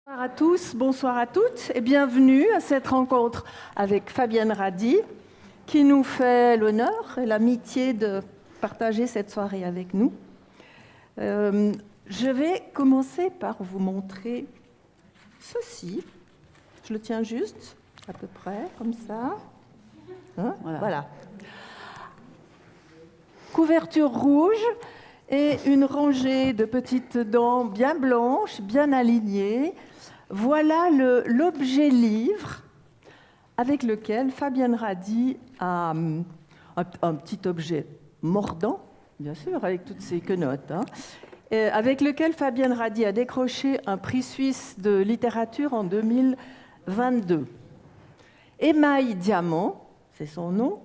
Bonsoir à tous, bonsoir à toutes et bienvenue à cette rencontre avec Fabienne Radi qui nous fait l'honneur et l'amitié de partager cette soirée avec nous. Je vais commencer par vous montrer ceci. Je le tiens juste, à peu près, comme ça. Hein, voilà. Couverture rouge et une rangée de petites dents bien blanches, bien alignées. Voilà l'objet livre avec lequel Fabienne Radi a un petit objet mordant, bien sûr, avec toutes ses quenottes, hein, avec lequel Fabienne Radi a décroché un prix suisse de littérature en 2022. Émail Diamant, c'est son nom.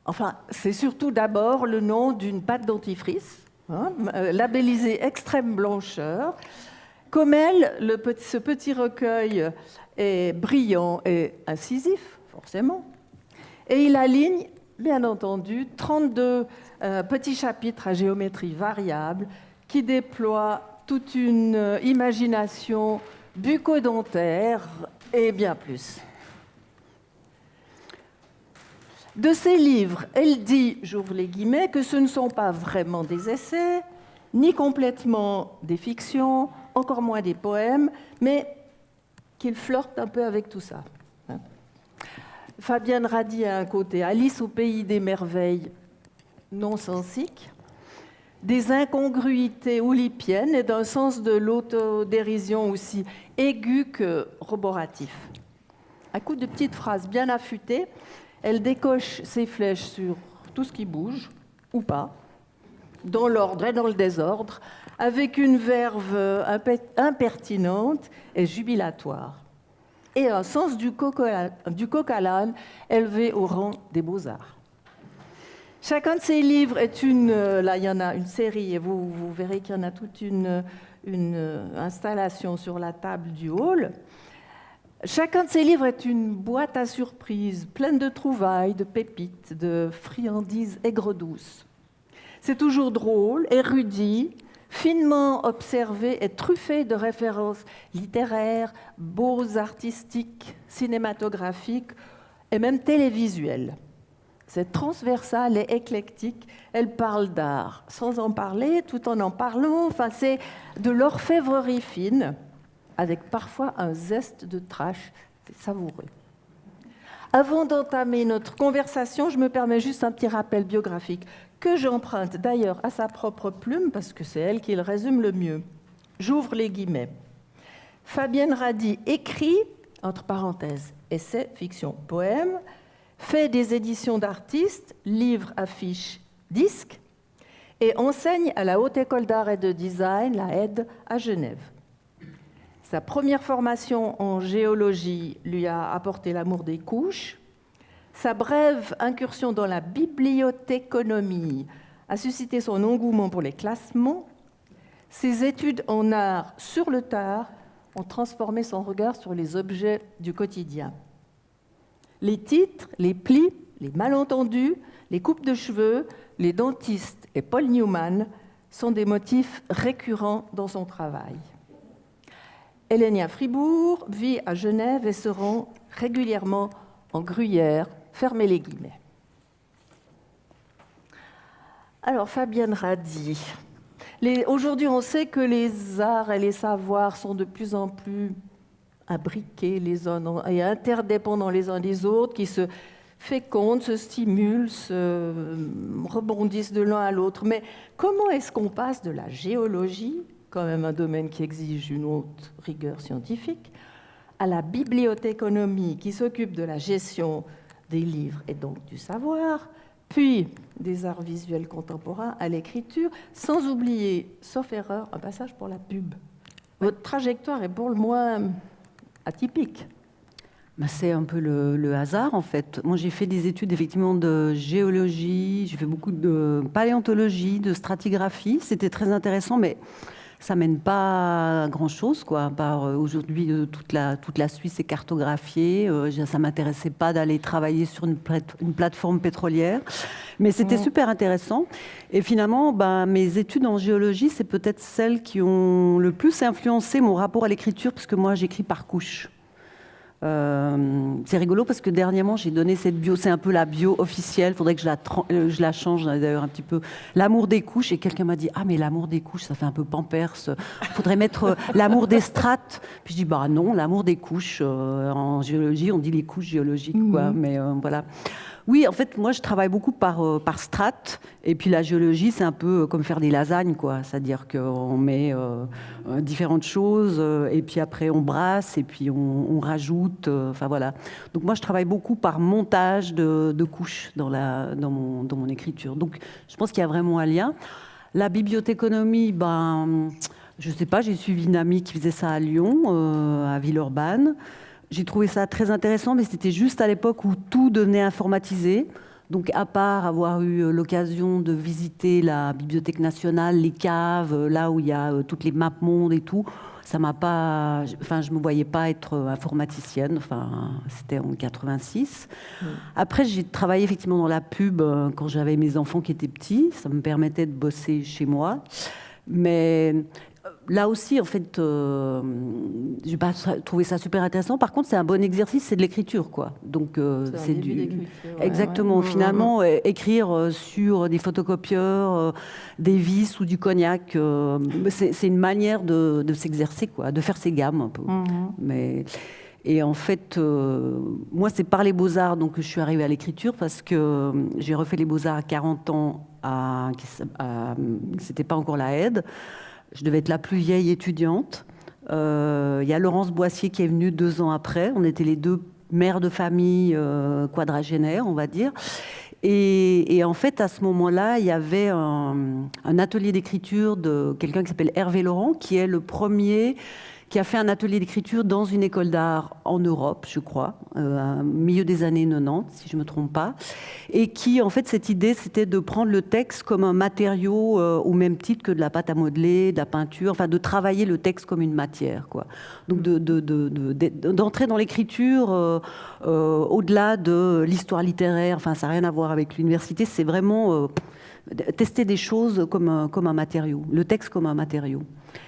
Enfin, c'est surtout d'abord le nom d'une pâte dentifrice, hein, labellisée extrême blancheur. Comme elle, ce petit recueil est brillant et incisif, forcément. Et il aligne, bien entendu, 32 petits chapitres à géométrie variable qui déploient toute une imagination bucco-dentaire et bien plus. De ces livres, elle dit, j'ouvre les guillemets, que ce ne sont pas vraiment des essais, ni complètement des fictions, encore moins des poèmes, mais qu'il flirte un peu avec tout ça. Fabienne Radi a un côté Alice au pays des merveilles non-sensique, des incongruités oulipiennes et d'un sens de l'autodérision aussi aigu que roboratif. À coup de petites phrases bien affûtées, elle décoche ses flèches sur tout ce qui bouge, ou pas, dans l'ordre et dans le désordre, avec une verve impertinente et jubilatoire, et un sens du coq à l'âne élevé au rang des beaux-arts. Chacun de ces livres est là il y en a une série, et vous verrez qu'il y en a toute une installation sur la table du hall. Chacun de ces livres est une boîte à surprises, pleine de trouvailles, de pépites, de friandises aigres-douces. C'est toujours drôle, érudit, finement observé et truffé de références littéraires, beaux artistiques, cinématographiques et même télévisuelles. C'est transversal et éclectique. Elle parle d'art sans en parler, tout en parlant. Enfin, c'est de l'orfèvrerie fine, avec parfois un zeste de trash. C'est savoureux. Avant d'entamer notre conversation, je me permets juste un petit rappel biographique, que j'emprunte d'ailleurs à sa propre plume, parce que c'est elle qui le résume le mieux. J'ouvre les guillemets. Fabienne Radi écrit, entre parenthèses, essais, fiction, poèmes, fait des éditions d'artistes, livres, affiches, disques, et enseigne à la Haute École d'Art et de Design, la HED, à Genève. Sa première formation en géologie lui a apporté l'amour des couches. Sa brève incursion dans la bibliothéconomie a suscité son engouement pour les classements. Ses études en art sur le tard ont transformé son regard sur les objets du quotidien. Les titres, les plis, les malentendus, les coupes de cheveux, les dentistes et Paul Newman sont des motifs récurrents dans son travail. Elenia Fribourg vit à Genève et se rend régulièrement en Gruyère. Fermez les guillemets. Alors, Fabienne Radi. Aujourd'hui, on sait que les arts et les savoirs sont de plus en plus imbriqués les uns et interdépendants les uns des autres, qui se fécondent, se stimulent, se rebondissent de l'un à l'autre. Mais comment est-ce qu'on passe de la géologie, quand même un domaine qui exige une haute rigueur scientifique, à la bibliothéconomie qui s'occupe de la gestion des livres et donc du savoir, puis des arts visuels contemporains à l'écriture, sans oublier, sauf erreur, un passage pour la pub. Votre trajectoire est pour le moins atypique. C'est un peu le hasard, en fait. Moi, j'ai fait des études, effectivement, de géologie, j'ai fait beaucoup de paléontologie, de stratigraphie. C'était très intéressant, mais ça mène pas à grand-chose, quoi. À part aujourd'hui, toute la Suisse est cartographiée. Ça m'intéressait pas d'aller travailler sur une plateforme pétrolière. Mais c'était super intéressant. Et finalement, mes études en géologie, c'est peut-être celles qui ont le plus influencé mon rapport à l'écriture, parce que moi, j'écris par couche. C'est rigolo parce que dernièrement j'ai donné cette bio, c'est un peu la bio officielle, il faudrait que je la change d'ailleurs un petit peu, l'amour des couches, et quelqu'un m'a dit mais l'amour des couches ça fait un peu pampers, il faudrait mettre l'amour des strates, puis je dis non, l'amour des couches, en géologie on dit les couches géologiques quoi, mais voilà. Oui, en fait, moi, je travaille beaucoup par strate. Et puis, la géologie, c'est un peu comme faire des lasagnes, quoi. C'est-à-dire qu'on met différentes choses, et puis après, on brasse, et puis on rajoute. Enfin, voilà. Donc, moi, je travaille beaucoup par montage de couches dans mon écriture. Donc, je pense qu'il y a vraiment un lien. La bibliothéconomie, je ne sais pas, j'ai suivi une amie qui faisait ça à Lyon, à Villeurbanne. J'ai trouvé ça très intéressant, mais c'était juste à l'époque où tout devenait informatisé. Donc, à part avoir eu l'occasion de visiter la Bibliothèque nationale, les caves, là où il y a toutes les maps monde et tout, ça m'a pas... Enfin, je me voyais pas être informaticienne. Enfin, c'était en 86. Après, j'ai travaillé effectivement dans la pub quand j'avais mes enfants qui étaient petits. Ça me permettait de bosser chez moi. Mais... là aussi, en fait, j'ai pas trouvé ça super intéressant. Par contre, c'est un bon exercice, c'est de l'écriture, quoi. Donc, c'est du... Exactement. Ouais. Finalement, écrire sur des photocopieurs, des vis ou du cognac, c'est une manière de s'exercer, quoi, de faire ses gammes un peu. Et en fait, moi, c'est par les Beaux-Arts donc, que je suis arrivée à l'écriture, parce que j'ai refait les Beaux-Arts à 40 ans, c'était pas encore la aide. Je devais être la plus vieille étudiante. Il y a Laurence Boissier qui est venue 2 ans après. On était les 2 mères de famille quadragénaires, on va dire. Et en fait, à ce moment-là, il y avait un atelier d'écriture de quelqu'un qui s'appelle Hervé Laurent, qui est le premier qui a fait un atelier d'écriture dans une école d'art en Europe, je crois, au milieu des années 90, si je ne me trompe pas, et qui, en fait, cette idée, c'était de prendre le texte comme un matériau au même titre que de la pâte à modeler, de la peinture, enfin, de travailler le texte comme une matière, quoi. Donc, d'entrer dans l'écriture au-delà de l'histoire littéraire, enfin, ça n'a rien à voir avec l'université, c'est vraiment tester des choses comme un matériau, le texte comme un matériau.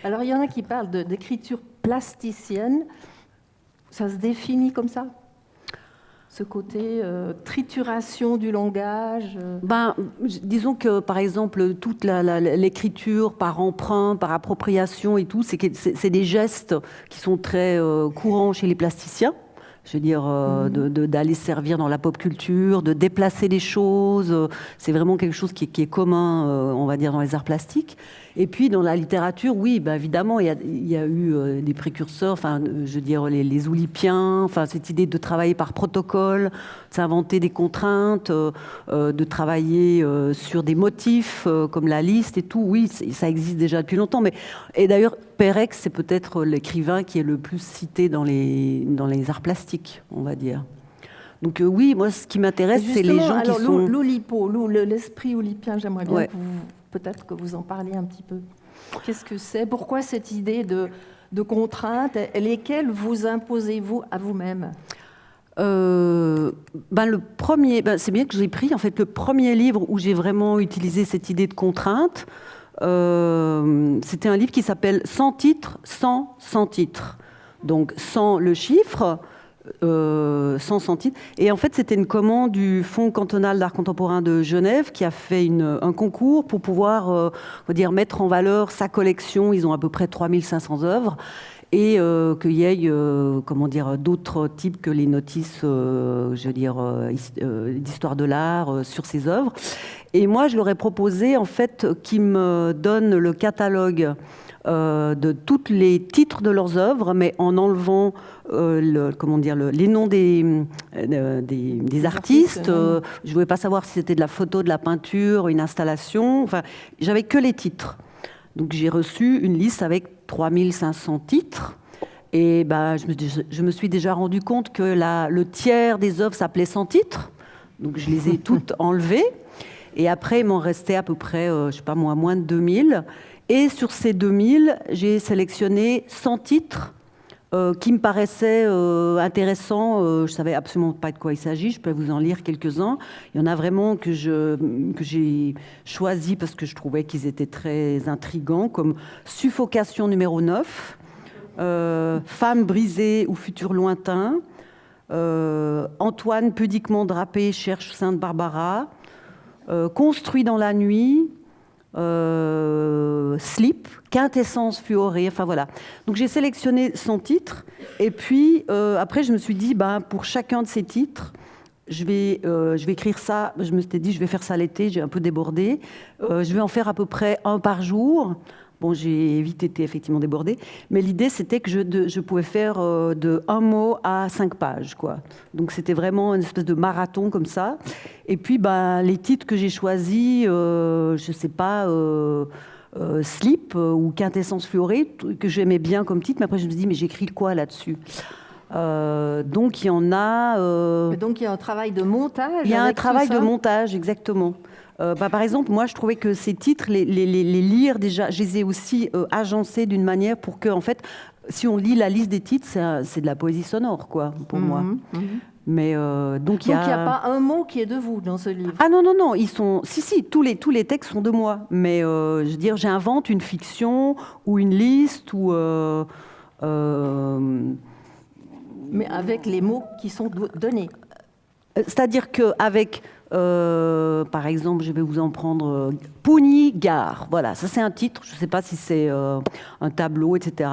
Alors, il y en a qui parlent d'écriture plasticienne. Ça se définit comme ça ? Ce côté trituration du langage disons que, par exemple, toute l'écriture par emprunt, par appropriation et tout, c'est des gestes qui sont très courants chez les plasticiens. Je veux dire, d'aller servir dans la pop culture, de déplacer les choses. C'est vraiment quelque chose qui est commun, on va dire, dans les arts plastiques. Et puis, dans la littérature, oui, évidemment, il y a eu des précurseurs, enfin, je veux dire, les Oulipiens, enfin, cette idée de travailler par protocole, de s'inventer des contraintes, de travailler sur des motifs comme la liste et tout. Oui, ça existe déjà depuis longtemps. Et d'ailleurs, Perec, c'est peut-être l'écrivain qui est le plus cité dans les arts plastiques, on va dire. Donc oui, moi, ce qui m'intéresse, c'est les gens qui sont... l'Oulipo, l'esprit oulipien, j'aimerais bien peut-être que vous en parliez un petit peu. Qu'est-ce que c'est ? Pourquoi cette idée de contraintes, lesquelles vous imposez-vous à vous-même ? Le premier, c'est bien que j'ai pris en fait le premier livre où j'ai vraiment utilisé cette idée de contrainte. C'était un livre qui s'appelle Sans titre, sans titre. Donc sans le chiffre, sans titre. Et en fait, c'était une commande du Fonds cantonal d'art contemporain de Genève qui a fait un concours pour pouvoir on va dire, mettre en valeur sa collection. Ils ont à peu près 3500 œuvres. Et qu'il y ait d'autres types que les notices d'histoire de l'art sur ces œuvres. Et moi, je leur ai proposé en fait qu'ils me donnent le catalogue de tous les titres de leurs œuvres, mais en enlevant les noms des artistes. Je ne voulais pas savoir si c'était de la photo, de la peinture, une installation. Enfin, j'avais que les titres. Donc j'ai reçu une liste avec 3500 titres. Et je me suis déjà rendu compte que le tiers des œuvres s'appelait sans titre. Donc je les ai toutes enlevées. Et après, il m'en restait à peu près, moins de 2000. Et sur ces 2000, j'ai sélectionné 100 titres qui me paraissaient intéressants. Je ne savais absolument pas de quoi il s'agit. Je peux vous en lire quelques-uns. Il y en a vraiment que j'ai choisi parce que je trouvais qu'ils étaient très intrigants, comme Suffocation numéro 9, Femme brisée ou futur lointain, Antoine pudiquement drapé cherche Sainte Barbara, Construit dans la nuit, Slip, Quintessence fluorée, enfin voilà. Donc j'ai sélectionné 100 titres et puis après je me suis dit pour chacun de ces titres je vais écrire ça. Je me suis dit je vais faire ça l'été, j'ai un peu débordé. Je vais en faire à peu près un par jour. Bon, j'ai vite été effectivement débordée, mais l'idée c'était que je pouvais faire de 1 mot à 5 pages, quoi. Donc c'était vraiment une espèce de marathon comme ça. Et puis les titres que j'ai choisis, je sais pas, Slip ou Quintessence fluorée, que j'aimais bien comme titre, mais après je me suis dit mais j'écris quoi là-dessus? Donc il y en a. Donc il y a un travail de montage. Il y a un travail tout ça. de montage, exactement. Par exemple, moi, je trouvais que ces titres, les lire déjà, je les ai aussi agencés d'une manière pour que, en fait, si on lit la liste des titres, c'est de la poésie sonore, quoi, pour moi. Mais donc il y a pas un mot qui est de vous dans ce livre. Ah non, ils sont. Si, tous les textes sont de moi. Mais je veux dire, j'invente une fiction ou une liste ou. Mais avec les mots qui sont donnés. C'est-à-dire qu'avec, par exemple, je vais vous en prendre, Pougny Gare. Voilà, ça c'est un titre. Je ne sais pas si c'est un tableau, etc.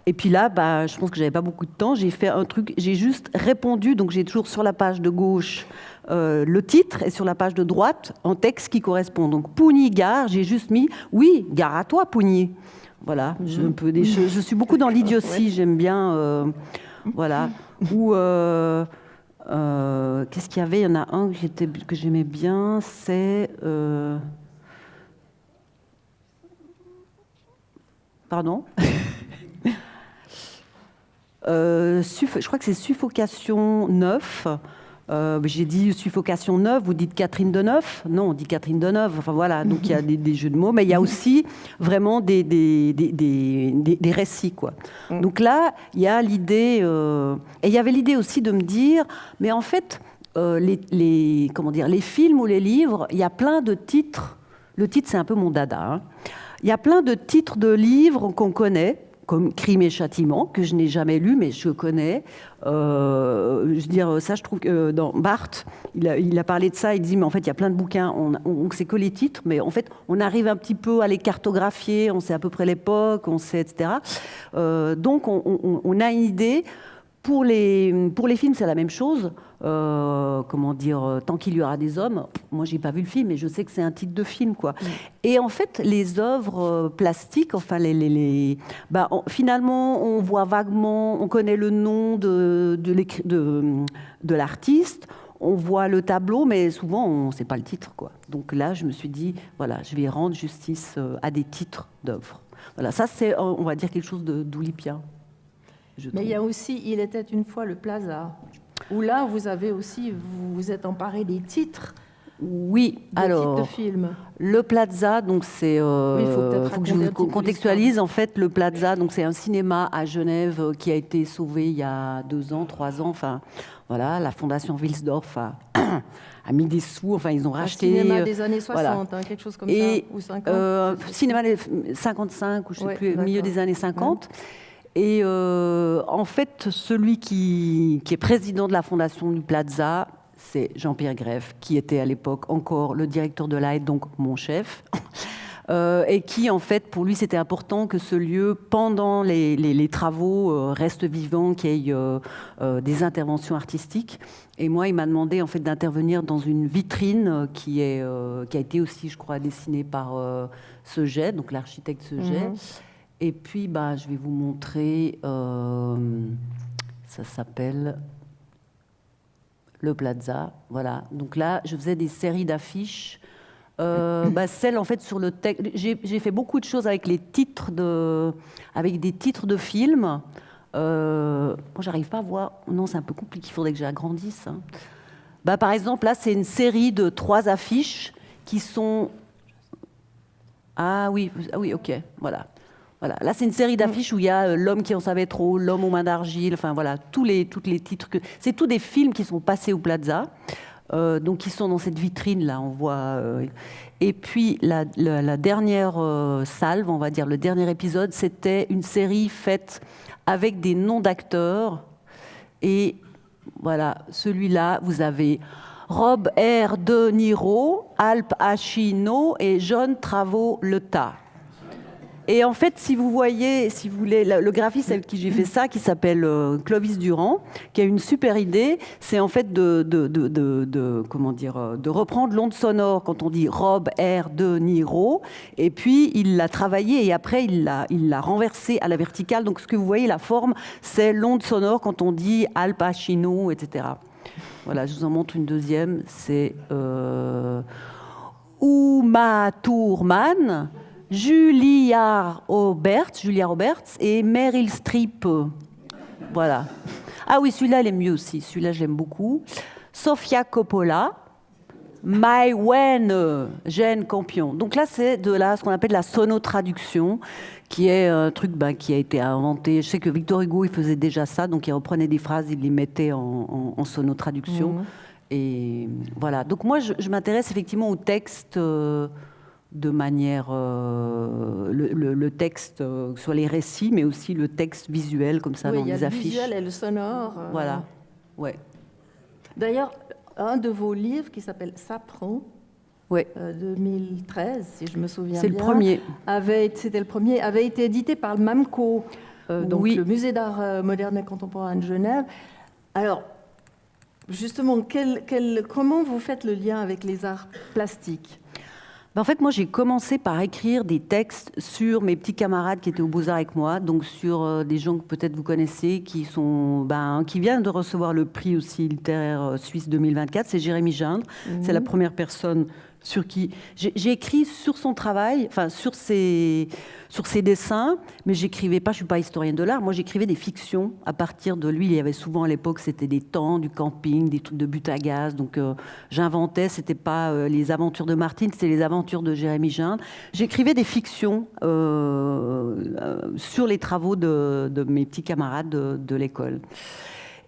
Et puis là, je pense que j'avais pas beaucoup de temps. J'ai fait un truc, j'ai juste répondu. Donc j'ai toujours sur la page de gauche le titre et sur la page de droite un texte qui correspond. Donc Pougny Gare, j'ai juste mis oui, gare à toi, Pougny. Voilà, je suis beaucoup dans l'idiotie. J'aime bien, voilà. Ou qu'est-ce qu'il y avait? Il y en a un que j'aimais bien, c'est... Pardon. Je crois que c'est Suffocation 9. J'ai dit Suffocation 9, vous dites Catherine Deneuve? Non, on dit Catherine Deneuve. Enfin voilà, donc il y a des jeux de mots, mais il y a aussi vraiment des récits, quoi. Donc là, il y a l'idée, et il y avait l'idée aussi de me dire, mais en fait, les films ou les livres, il y a plein de titres. Le titre, c'est un peu mon dada. Hein. Il y a plein de titres de livres qu'on connaît, comme Crime et Châtiment, que je n'ai jamais lu, mais je connais. Je veux dire, ça, je trouve que dans Barthes, il a parlé de ça, il dit, mais en fait, il y a plein de bouquins, on sait que les titres, mais en fait, on arrive un petit peu à les cartographier, on sait à peu près l'époque, on sait, etc. Donc, on a une idée. Pour les films, c'est la même chose. Comment dire, Tant qu'il y aura des hommes. Moi, j'ai pas vu le film, mais je sais que c'est un titre de film, quoi. Et en fait, les œuvres plastiques, enfin, finalement, on voit vaguement, on connaît le nom de l'artiste, on voit le tableau, mais souvent, on ne sait pas le titre, quoi. Donc là, je me suis dit, voilà, je vais rendre justice à des titres d'œuvres. Voilà, ça, c'est, on va dire, quelque chose d'oulipien. Mais il y a aussi Il était une fois le Plaza, où là, vous vous êtes emparé des titres. Oui, alors, titres de films. Le Plaza, donc c'est... il faut que je vous contextualise. En fait, le Plaza, donc c'est un cinéma à Genève qui a été sauvé il y a 2 ans, 3 ans. Enfin, voilà, la Fondation Wilsdorf a mis des sous. Enfin, ils ont racheté... Un cinéma des années 60, voilà. Quelque chose comme ça, ou 50. Cinéma des 55, ou je ne sais plus, milieu des années 50. Et en fait, celui qui est président de la Fondation du Plaza, c'est Jean-Pierre Greff, qui était à l'époque encore le directeur de l'AID, donc mon chef, et qui, en fait, pour lui, c'était important que ce lieu, pendant les travaux, reste vivant, qu'il y ait des interventions artistiques. Et moi, il m'a demandé, en fait, d'intervenir dans une vitrine qui a été aussi, je crois, dessinée par Seget, donc l'architecte Seget. Et puis, je vais vous montrer, ça s'appelle Le Plaza. Voilà. Donc là, je faisais des séries d'affiches. Celle, en fait, sur le texte. J'ai fait beaucoup de choses avec des titres de films. J'arrive pas à voir. Non, c'est un peu compliqué. Il faudrait que j'agrandisse. Hein. Par exemple, là, c'est une série de 3 affiches qui sont... Ah oui, ok, voilà. Voilà. Là, c'est une série d'affiches où il y a L'homme qui en savait trop, L'homme aux mains d'argile, enfin voilà, tous les titres. C'est tous des films qui sont passés au Plaza, donc qui sont dans cette vitrine-là, on voit. Et puis, la dernière salve, on va dire, le dernier épisode, c'était une série faite avec des noms d'acteurs. Et voilà, celui-là, vous avez Rob R. De Niro, Al Pacino et John Travolta. Et en fait, si vous voyez, si vous voulez, le graphiste avec qui j'ai fait ça, qui s'appelle Clovis Durand, qui a une super idée, c'est en fait comment dire, de reprendre l'onde sonore quand on dit Rob R. De Niro, et puis il l'a travaillé et après il l'a renversé à la verticale. Donc ce que vous voyez, la forme, c'est l'onde sonore quand on dit Al Pacino, etc. Voilà, je vous en montre une deuxième, c'est Uma Thurman, Julia Roberts et Meryl Streep. Voilà. Ah oui, celui-là, elle est mieux aussi. Celui-là, je l'aime beaucoup. Sofia Coppola, Mai Wen, Jane Campion. Donc là, c'est ce qu'on appelle la sonotraduction, qui est un truc qui a été inventé. Je sais que Victor Hugo, il faisait déjà ça, donc il reprenait des phrases, il les mettait en sonotraduction. Mmh. Et voilà. Donc moi, je m'intéresse effectivement au texte. De manière, le texte sur les récits, mais aussi le texte visuel, comme ça, dans les affiches. Oui, il y a le visuel et le sonore. Voilà, ouais. D'ailleurs, un de vos livres, qui s'appelle Sapron, 2013, si je me souviens bien. C'est le premier. C'était le premier, avait été édité par le MAMCO, donc le Musée d'art moderne et contemporain de Genève. Alors, justement, comment vous faites le lien avec les arts plastiques ? En fait, moi, j'ai commencé par écrire des textes sur mes petits camarades qui étaient au Beaux-Arts avec moi, donc sur des gens que peut-être vous connaissez, qui viennent de recevoir le prix aussi littéraire suisse 2024. C'est Jérémy Gindre. Mmh. C'est la première personne sur qui j'ai écrit sur son travail, enfin sur ses dessins, mais j'écrivais pas. Je suis pas historienne de l'art. Moi, j'écrivais des fictions à partir de lui. Il y avait souvent à l'époque, c'était des temps, du camping, des trucs de but à gaz. Donc j'inventais. C'était pas les aventures de Martine, c'était les aventures de Jérémy Gindre. J'écrivais des fictions sur les travaux de mes petits camarades de l'école.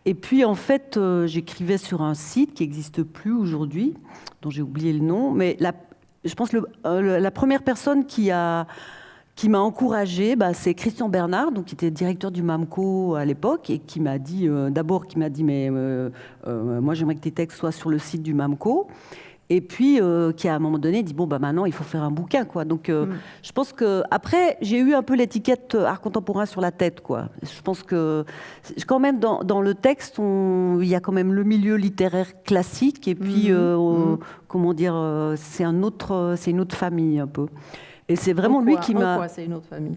Et puis, en fait, j'écrivais sur un site qui n'existe plus aujourd'hui, dont j'ai oublié le nom, mais je pense que la première personne qui m'a encouragée, c'est Christian Bernard, donc, qui était directeur du MAMCO à l'époque, et qui m'a dit, mais moi, j'aimerais que tes textes soient sur le site du MAMCO. Et puis, qui à un moment donné dit maintenant il faut faire un bouquin, quoi. Donc, je pense que après j'ai eu un peu l'étiquette art contemporain sur la tête, quoi. Je pense que quand même dans le texte, il y a quand même le milieu littéraire classique et puis comment dire, c'est une autre famille un peu. Et c'est vraiment lui qui m'a. Pourquoi c'est une autre famille?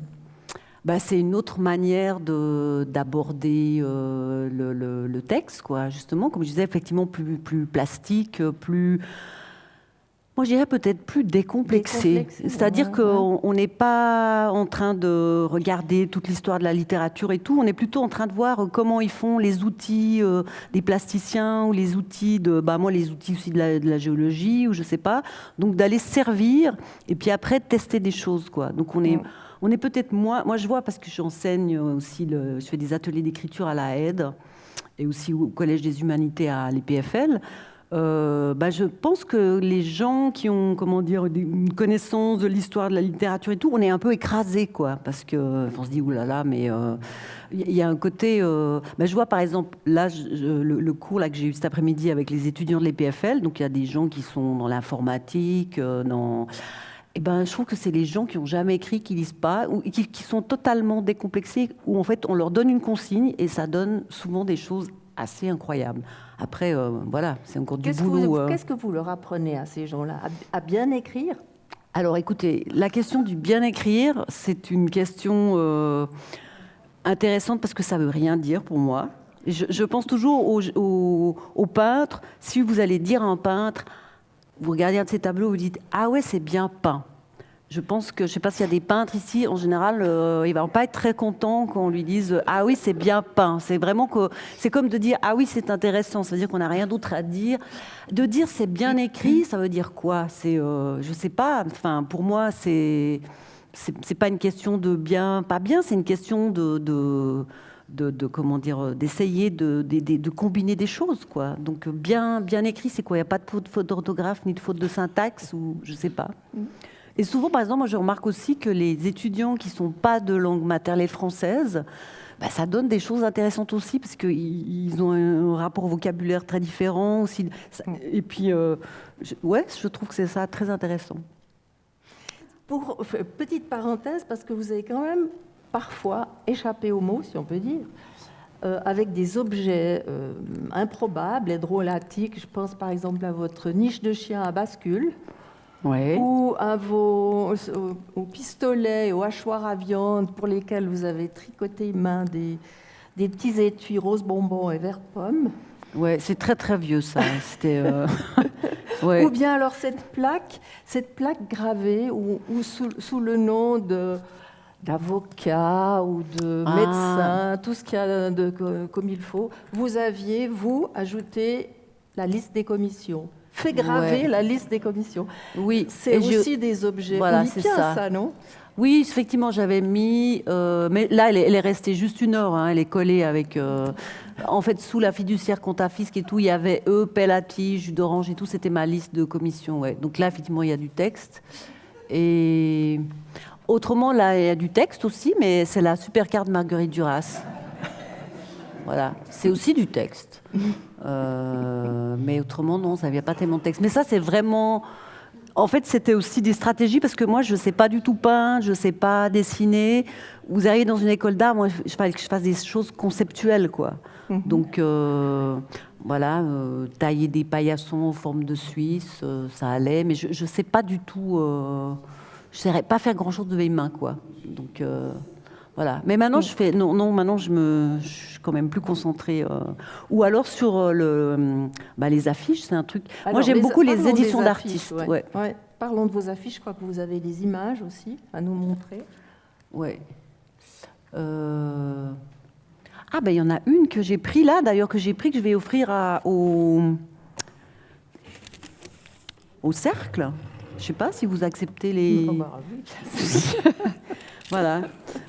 C'est une autre manière d'aborder le texte, quoi. Justement, comme je disais, effectivement plus plastique, plus. Moi, je dirais peut-être plus décomplexé. C'est-à-dire qu'on n'est pas en train de regarder toute l'histoire de la littérature et tout. On est plutôt en train de voir comment ils font les outils des plasticiens ou les outils moi, les outils aussi de la géologie ou je sais pas. Donc, d'aller servir et puis après, tester des choses, quoi. Donc, on est peut-être moins... Moi, je vois, parce que j'enseigne aussi, je fais des ateliers d'écriture à la HED et aussi au Collège des Humanités à l'EPFL. Je pense que les gens qui ont, une connaissance de l'histoire de la littérature et tout, on est un peu écrasés, quoi, parce que on se dit oulala, mais il y a un côté. Je vois par exemple là le cours là que j'ai eu cet après-midi avec les étudiants de l'EPFL, donc il y a des gens qui sont dans l'informatique, je trouve que c'est les gens qui n'ont jamais écrit, qui lisent pas, ou qui sont totalement décomplexés, où en fait on leur donne une consigne et ça donne souvent des choses assez incroyables. Après, c'est encore du boulot. Qu'est-ce que vous leur apprenez à ces gens-là, à bien écrire? Alors, écoutez, la question du bien écrire, c'est une question intéressante parce que ça ne veut rien dire pour moi. Je pense toujours aux peintres. Si vous allez dire à un peintre, vous regardez un de ses tableaux, vous dites « Ah ouais, c'est bien peint ». Je pense que, je ne sais pas s'il y a des peintres ici, en général, ils ne vont pas être très contents qu'on lui dise « Ah oui, c'est bien peint ». C'est vraiment que, c'est comme de dire « Ah oui, c'est intéressant ». Ça veut dire qu'on n'a rien d'autre à dire. De dire « C'est bien écrit », ça veut dire quoi? C'est, je ne sais pas, enfin, pour moi, c'est pas une question de bien, pas bien, c'est une question comment dire, d'essayer de combiner des choses, quoi. Donc, bien écrit, c'est quoi? Il n'y a pas de faute d'orthographe, ni de faute de syntaxe, ou je ne sais pas. Et souvent, par exemple, moi, je remarque aussi que les étudiants qui ne sont pas de langue maternelle française, bah, ça donne des choses intéressantes aussi, parce qu'ils ont un rapport au vocabulaire très différent aussi. Et puis, ouais, je trouve que c'est ça très intéressant. Pour petite parenthèse, parce que vous avez quand même parfois échappé aux mots, si on peut dire, avec des objets improbables et drôlatiques. Je pense par exemple à votre niche de chien à bascule. Ouais. Ou aux pistolets et aux hachoirs à viande pour lesquels vous avez tricoté main des petits étuis rose bonbon et vert pomme. Ouais, c'est très très vieux ça. C'était. Ouais. Ou bien alors cette plaque gravée ou sous le nom d'avocat ou de médecin, tout ce qu'il y a comme il faut, vous aviez, vous, ajouté la liste des commissions. Fait graver la liste des commissions. Oui, c'est aussi des objets. Voilà, c'est ça, non? Oui, effectivement, j'avais mis, mais là, elle est restée juste 1 heure. Hein, elle est collée avec, en fait, sous la fiduciaire compte à fisc et tout, il y avait pelle à tige, jus d'orange et tout. C'était ma liste de commissions. Ouais. Donc là, effectivement, il y a du texte. Et autrement, là, il y a du texte aussi, mais c'est la super carte Marguerite Duras. Voilà, c'est aussi du texte. Mais autrement, non, ça ne vient pas tellement de texte. Mais ça, c'est vraiment... En fait, c'était aussi des stratégies, parce que moi, je ne sais pas du tout peindre, je ne sais pas dessiner. Vous arrivez dans une école d'art, moi, il fallait que je fasse des choses conceptuelles, quoi. Donc, voilà, tailler des paillassons en forme de Suisse, ça allait. Mais je ne sais pas du tout... je ne saurais pas faire grand-chose de mes mains, quoi. Donc... Voilà. Mais maintenant, je fais maintenant je suis quand même plus concentrée. Ou alors sur les affiches, c'est un truc. Alors, moi, j'aime beaucoup les éditions d'artistes. Ouais. Ouais. Parlons de vos affiches. Je crois que vous avez des images aussi à nous montrer. Ouais. Ah ben, il y en a une que j'ai pris là, d'ailleurs que j'ai pris que je vais offrir au cercle. Je sais pas si vous acceptez les. Oh, bah, oui. Voilà.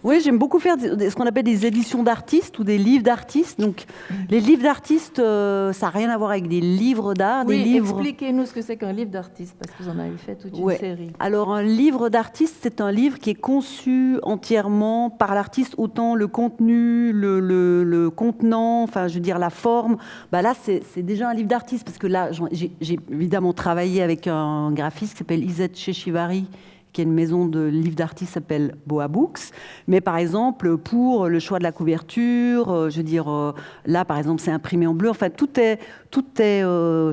Oui, j'aime beaucoup faire ce qu'on appelle des éditions d'artistes ou des livres d'artistes. Donc, les livres d'artistes, ça n'a rien à voir avec des livres d'art. Oui, des livres... expliquez-nous ce que c'est qu'un livre d'artiste, parce que vous en avez fait toute une série. Alors, un livre d'artiste, c'est un livre qui est conçu entièrement par l'artiste, autant le contenu, le contenant, enfin, je veux dire, la forme. Bah là, c'est déjà un livre d'artiste, parce que là, j'ai évidemment travaillé avec un graphiste qui s'appelle Isette Chechivari, qui est une maison de livres d'artistes qui s'appelle Boa Books. Mais par exemple, pour le choix de la couverture, je veux dire, là, par exemple, c'est imprimé en bleu. Enfin, tout est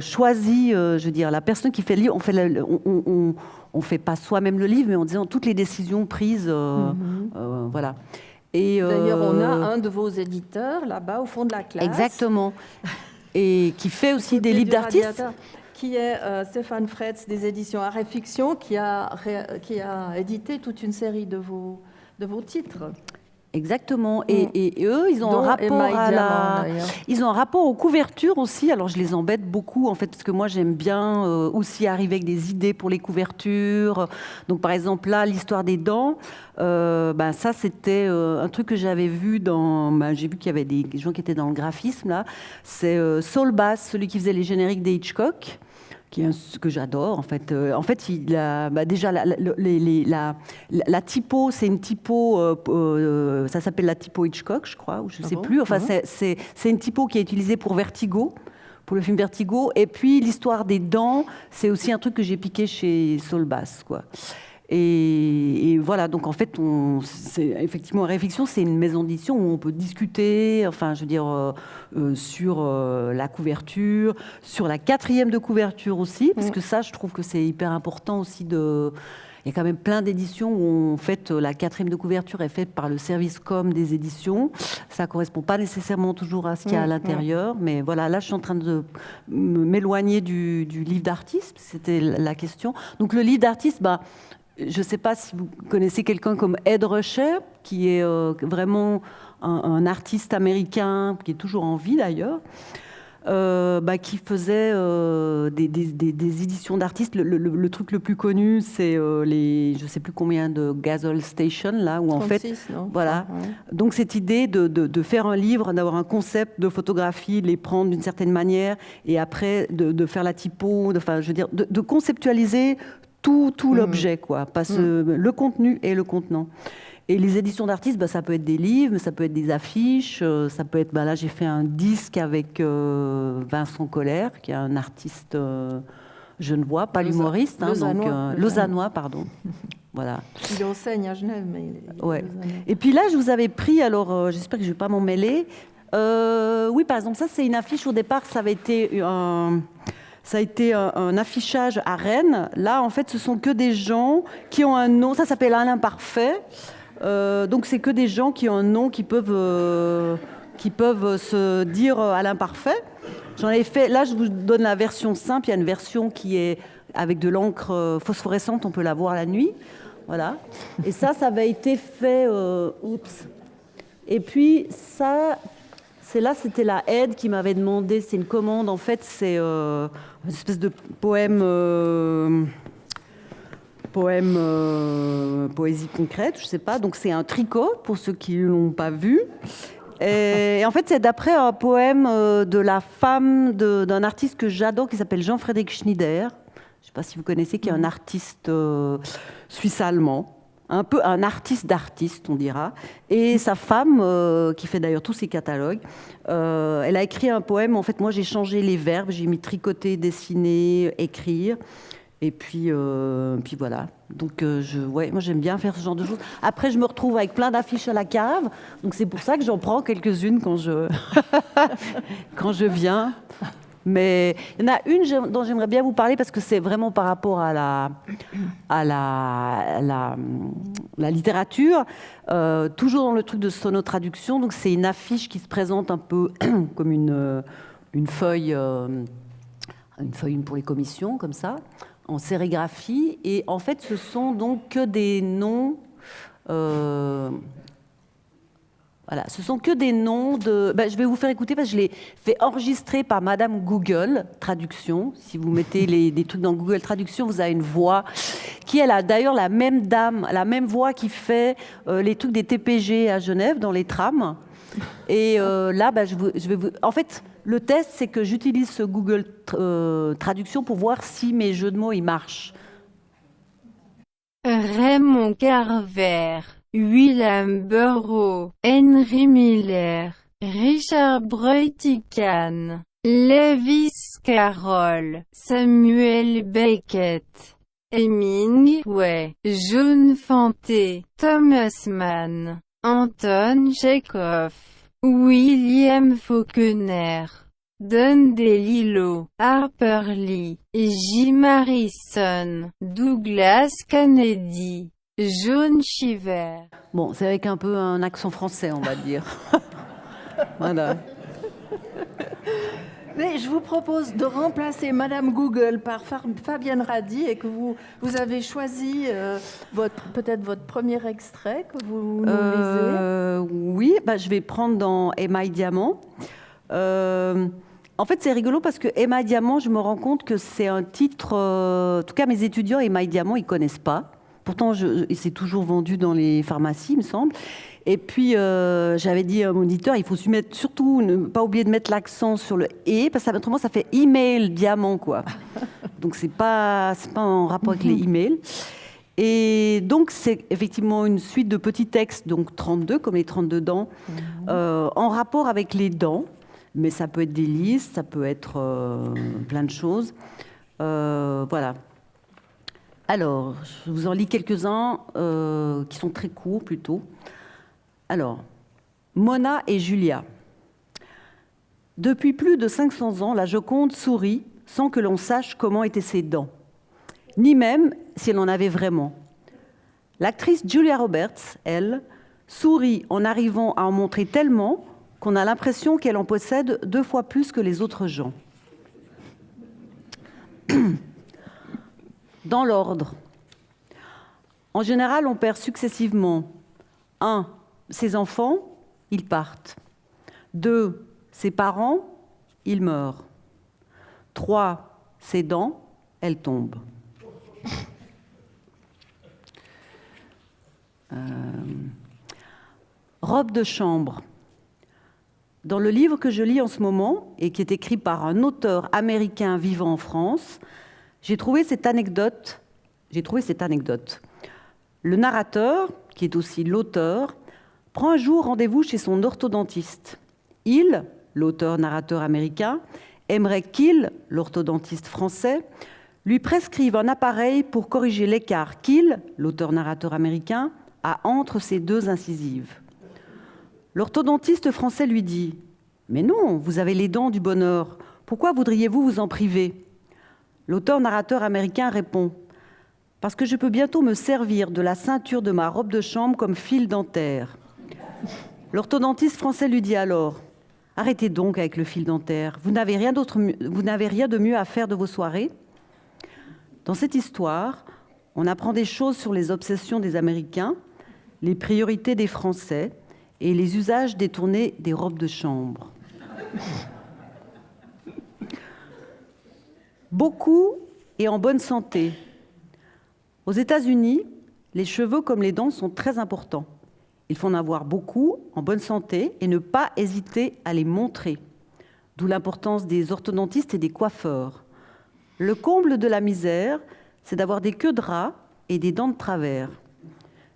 choisi. Je veux dire, la personne qui fait le livre, on fait pas soi-même le livre, mais en disant toutes les décisions prises. Voilà. D'ailleurs, on a un de vos éditeurs là-bas au fond de la classe. Exactement. Et qui fait aussi des livres d'artistes. Qui est Stéphane Fretz des éditions Art et Fiction, qui a édité toute une série de vos titres. Exactement. Et eux, ils ont un rapport aux couvertures aussi. Alors, je les embête beaucoup, en fait, parce que moi, j'aime bien aussi arriver avec des idées pour les couvertures. Donc, par exemple, là, l'histoire des dents, ça, c'était un truc que j'avais vu j'ai vu qu'il y avait des gens qui étaient dans le graphisme, là. C'est Saul Bass, celui qui faisait les génériques des Hitchcock, que j'adore, en fait. En fait, il a, déjà, la typo, c'est une typo, ça s'appelle la typo Hitchcock, je crois, ou je ne sais plus. Enfin, c'est une typo qui est utilisée pour Vertigo, pour le film Vertigo. Et puis, l'histoire des dents, c'est aussi un truc que j'ai piqué chez Saul Bass, quoi. Et voilà, donc en fait, effectivement, Réflexion, c'est une maison d'édition où on peut discuter, enfin, je veux dire, sur la couverture, sur la 4e de couverture aussi, parce que ça, je trouve que c'est hyper important aussi de... Il y a quand même plein d'éditions où, en fait, la 4e de couverture est faite par le service com des éditions. Ça ne correspond pas nécessairement toujours à ce qu'il y a à l'intérieur. Mais voilà, là, je suis en train de m'éloigner du livre d'artiste. C'était la question. Donc, le livre d'artiste, je ne sais pas si vous connaissez quelqu'un comme Ed Ruscher, qui est vraiment un artiste américain, qui est toujours en vie d'ailleurs, qui faisait des éditions d'artistes. Le truc le plus connu, c'est les, je ne sais plus combien de Gazelle Station, là, où en 36, fait, non voilà. Ouais. Donc cette idée de faire un livre, d'avoir un concept de photographie, de les prendre d'une certaine manière, et après de faire la typo, enfin, je veux dire, de conceptualiser tout l'objet, quoi, le contenu et le contenant. Et les éditions d'artistes, ça peut être des livres, mais ça peut être des affiches, ça peut être, là j'ai fait un disque avec Vincent Colère, qui est un artiste genevois, pas l'humoriste, lausannois, pardon. Voilà. Il enseigne à Genève, mais il est ouais. lausannois. Et puis là, je vous avais pris, alors j'espère que je ne vais pas m'en mêler. Oui, par exemple, ça c'est une affiche, au départ, ça avait été un affichage à Rennes. Là, en fait, ce sont que des gens qui ont un nom, ça s'appelle Alain Parfait. Donc c'est que des gens qui ont un nom qui peuvent se dire à l'imparfait. J'en ai fait, là je vous donne la version simple, il y a une version qui est avec de l'encre phosphorescente, on peut la voir la nuit. Voilà. Et ça avait été fait, Et puis ça, c'était la aide qui m'avait demandé, c'est une commande, en fait c'est une espèce de poésie concrète, je ne sais pas. Donc c'est un tricot, pour ceux qui ne l'ont pas vu. Et en fait, c'est d'après un poème de la femme d'un artiste que j'adore, qui s'appelle Jean-Frédéric Schneider. Je ne sais pas si vous connaissez, qui est un artiste suisse-allemand. Un peu un artiste d'artiste, on dira. Et sa femme, qui fait d'ailleurs tous ses catalogues, elle a écrit un poème. En fait, moi, j'ai changé les verbes. J'ai mis tricoter, dessiner, écrire. Et puis voilà. Donc, moi, j'aime bien faire ce genre de choses. Après, je me retrouve avec plein d'affiches à la cave. Donc, c'est pour ça que j'en prends quelques-unes quand je viens. Mais il y en a une dont j'aimerais bien vous parler parce que c'est vraiment par rapport à la littérature. Toujours dans le truc de sonotraduction. Donc, c'est une affiche qui se présente un peu comme une feuille pour les commissions, comme ça, en sérigraphie. Et en fait, ce sont donc que des noms... voilà, ce sont que des noms de... je vais vous faire écouter parce que je l'ai fait enregistrer par Madame Google Traduction. Si vous mettez des trucs dans Google Traduction, vous avez une voix qui, elle a d'ailleurs la même voix qui fait les trucs des TPG à Genève, dans les trams. Et là, je vais vous... En fait, le test, c'est que j'utilise ce Google Traduction pour voir si mes jeux de mots, ils marchent. Raymond Carver, Willem Burrow, Henry Miller, Richard Breutigam, Lewis Carroll, Samuel Beckett, Hemingway, John Fante, Thomas Mann, Anton Chekhov, William Faulkner, Don DeLillo, Harper Lee, Jim Harrison, Douglas Kennedy, Joan Cheever. Bon, c'est avec un peu un accent français, on va dire. Voilà. Mais je vous propose de remplacer Madame Google par Fabienne Radi et que vous avez choisi peut-être votre premier extrait que vous nous lisez. Oui, je vais prendre dans Emma et Diamant. En fait, c'est rigolo parce que Emma et Diamant, je me rends compte que c'est un titre... en tout cas, mes étudiants, Emma et Diamant, ils ne connaissent pas. Pourtant, c'est toujours vendu dans les pharmacies, il me semble. Et puis, j'avais dit à mon auditeur, il faut surtout ne pas oublier de mettre l'accent sur le « et », parce que autrement, ça fait « email diamant », quoi. Donc, c'est pas en rapport avec les emails. Et donc, c'est effectivement une suite de petits textes, donc 32, comme les 32 dents, en rapport avec les dents. Mais ça peut être des listes, ça peut être plein de choses. Voilà. Alors, je vous en lis quelques-uns qui sont très courts plutôt. Alors, Mona et Julia. Depuis plus de 500 ans, la Joconde sourit sans que l'on sache comment étaient ses dents, ni même si elle en avait vraiment. L'actrice Julia Roberts, elle, sourit en arrivant à en montrer tellement qu'on a l'impression qu'elle en possède 2 fois plus que les autres gens. Dans l'ordre. En général, on perd successivement 1. Ses enfants, ils partent. 2. Ses parents, ils meurent. 3. Ses dents, elles tombent. Robe de chambre. Dans le livre que je lis en ce moment, et qui est écrit par un auteur américain vivant en France, j'ai trouvé cette anecdote. Le narrateur, qui est aussi l'auteur, prend un jour rendez-vous chez son orthodontiste. Il, l'auteur-narrateur américain, aimerait qu'il, l'orthodontiste français, lui prescrive un appareil pour corriger l'écart qu'il, l'auteur-narrateur américain, a entre ses 2 incisives. L'orthodontiste français lui dit « Mais non, vous avez les dents du bonheur. Pourquoi voudriez-vous vous en priver ?» L'auteur-narrateur américain répond « Parce que je peux bientôt me servir de la ceinture de ma robe de chambre comme fil dentaire. » L'orthodontiste français lui dit alors « Arrêtez donc avec le fil dentaire. Vous n'avez rien de mieux à faire de vos soirées ?» Dans cette histoire, on apprend des choses sur les obsessions des Américains, les priorités des Français et les usages détournés des robes de chambre. Beaucoup et en bonne santé. Aux États-Unis, les cheveux comme les dents sont très importants. Il faut en avoir beaucoup, en bonne santé, et ne pas hésiter à les montrer. D'où l'importance des orthodontistes et des coiffeurs. Le comble de la misère, c'est d'avoir des queues de rat et des dents de travers.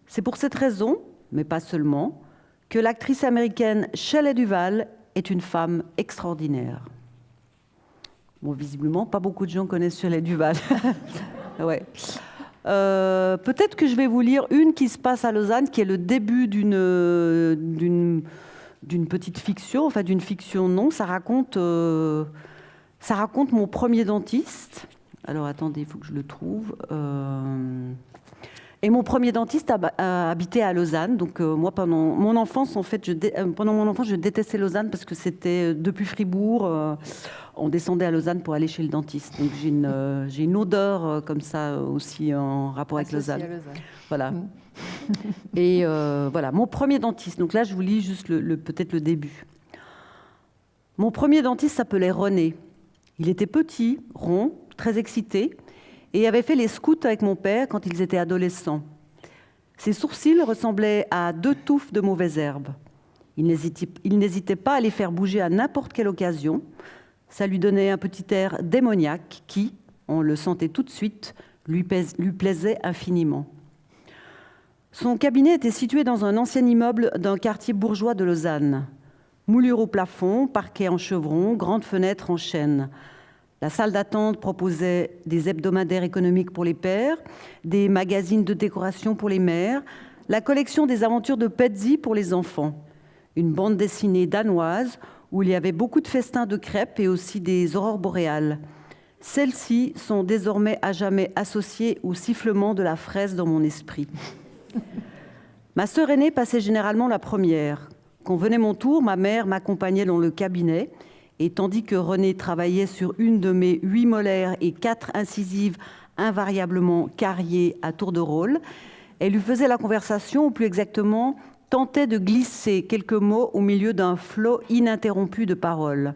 C'est pour cette raison, mais pas seulement, que l'actrice américaine Shelley Duvall est une femme extraordinaire. Bon, visiblement, pas beaucoup de gens connaissent Shelley Duvall. Ouais. Peut-être que je vais vous lire une qui se passe à Lausanne, qui est le début d'une petite fiction, enfin d'une fiction non. Ça raconte mon premier dentiste. Alors attendez, il faut que je le trouve. Et mon premier dentiste a habité à Lausanne. Donc moi, pendant mon enfance, en fait, je détestais Lausanne parce que c'était depuis Fribourg. On descendait à Lausanne pour aller chez le dentiste. Donc j'ai une odeur comme ça aussi en rapport avec Lausanne. Voilà. Et voilà, mon premier dentiste. Donc là, je vous lis juste peut-être le début. Mon premier dentiste s'appelait René. Il était petit, rond, très excité, et avait fait les scouts avec mon père quand ils étaient adolescents. Ses sourcils ressemblaient à 2 touffes de mauvaises herbes. Il n'hésitait pas à les faire bouger à n'importe quelle occasion. Ça lui donnait un petit air démoniaque qui, on le sentait tout de suite, lui plaisait infiniment. Son cabinet était situé dans un ancien immeuble d'un quartier bourgeois de Lausanne. Moulure au plafond, parquet en chevron, grandes fenêtres en chêne. La salle d'attente proposait des hebdomadaires économiques pour les pères, des magazines de décoration pour les mères, la collection des aventures de Petsy pour les enfants, une bande dessinée danoise où il y avait beaucoup de festins de crêpes et aussi des aurores boréales. Celles-ci sont désormais à jamais associées au sifflement de la fraise dans mon esprit. Ma sœur aînée passait généralement la première. Quand venait mon tour, ma mère m'accompagnait dans le cabinet et tandis que René travaillait sur une de mes 8 molaires et 4 incisives invariablement cariées à tour de rôle, elle lui faisait la conversation, ou plus exactement, tentait de glisser quelques mots au milieu d'un flot ininterrompu de paroles.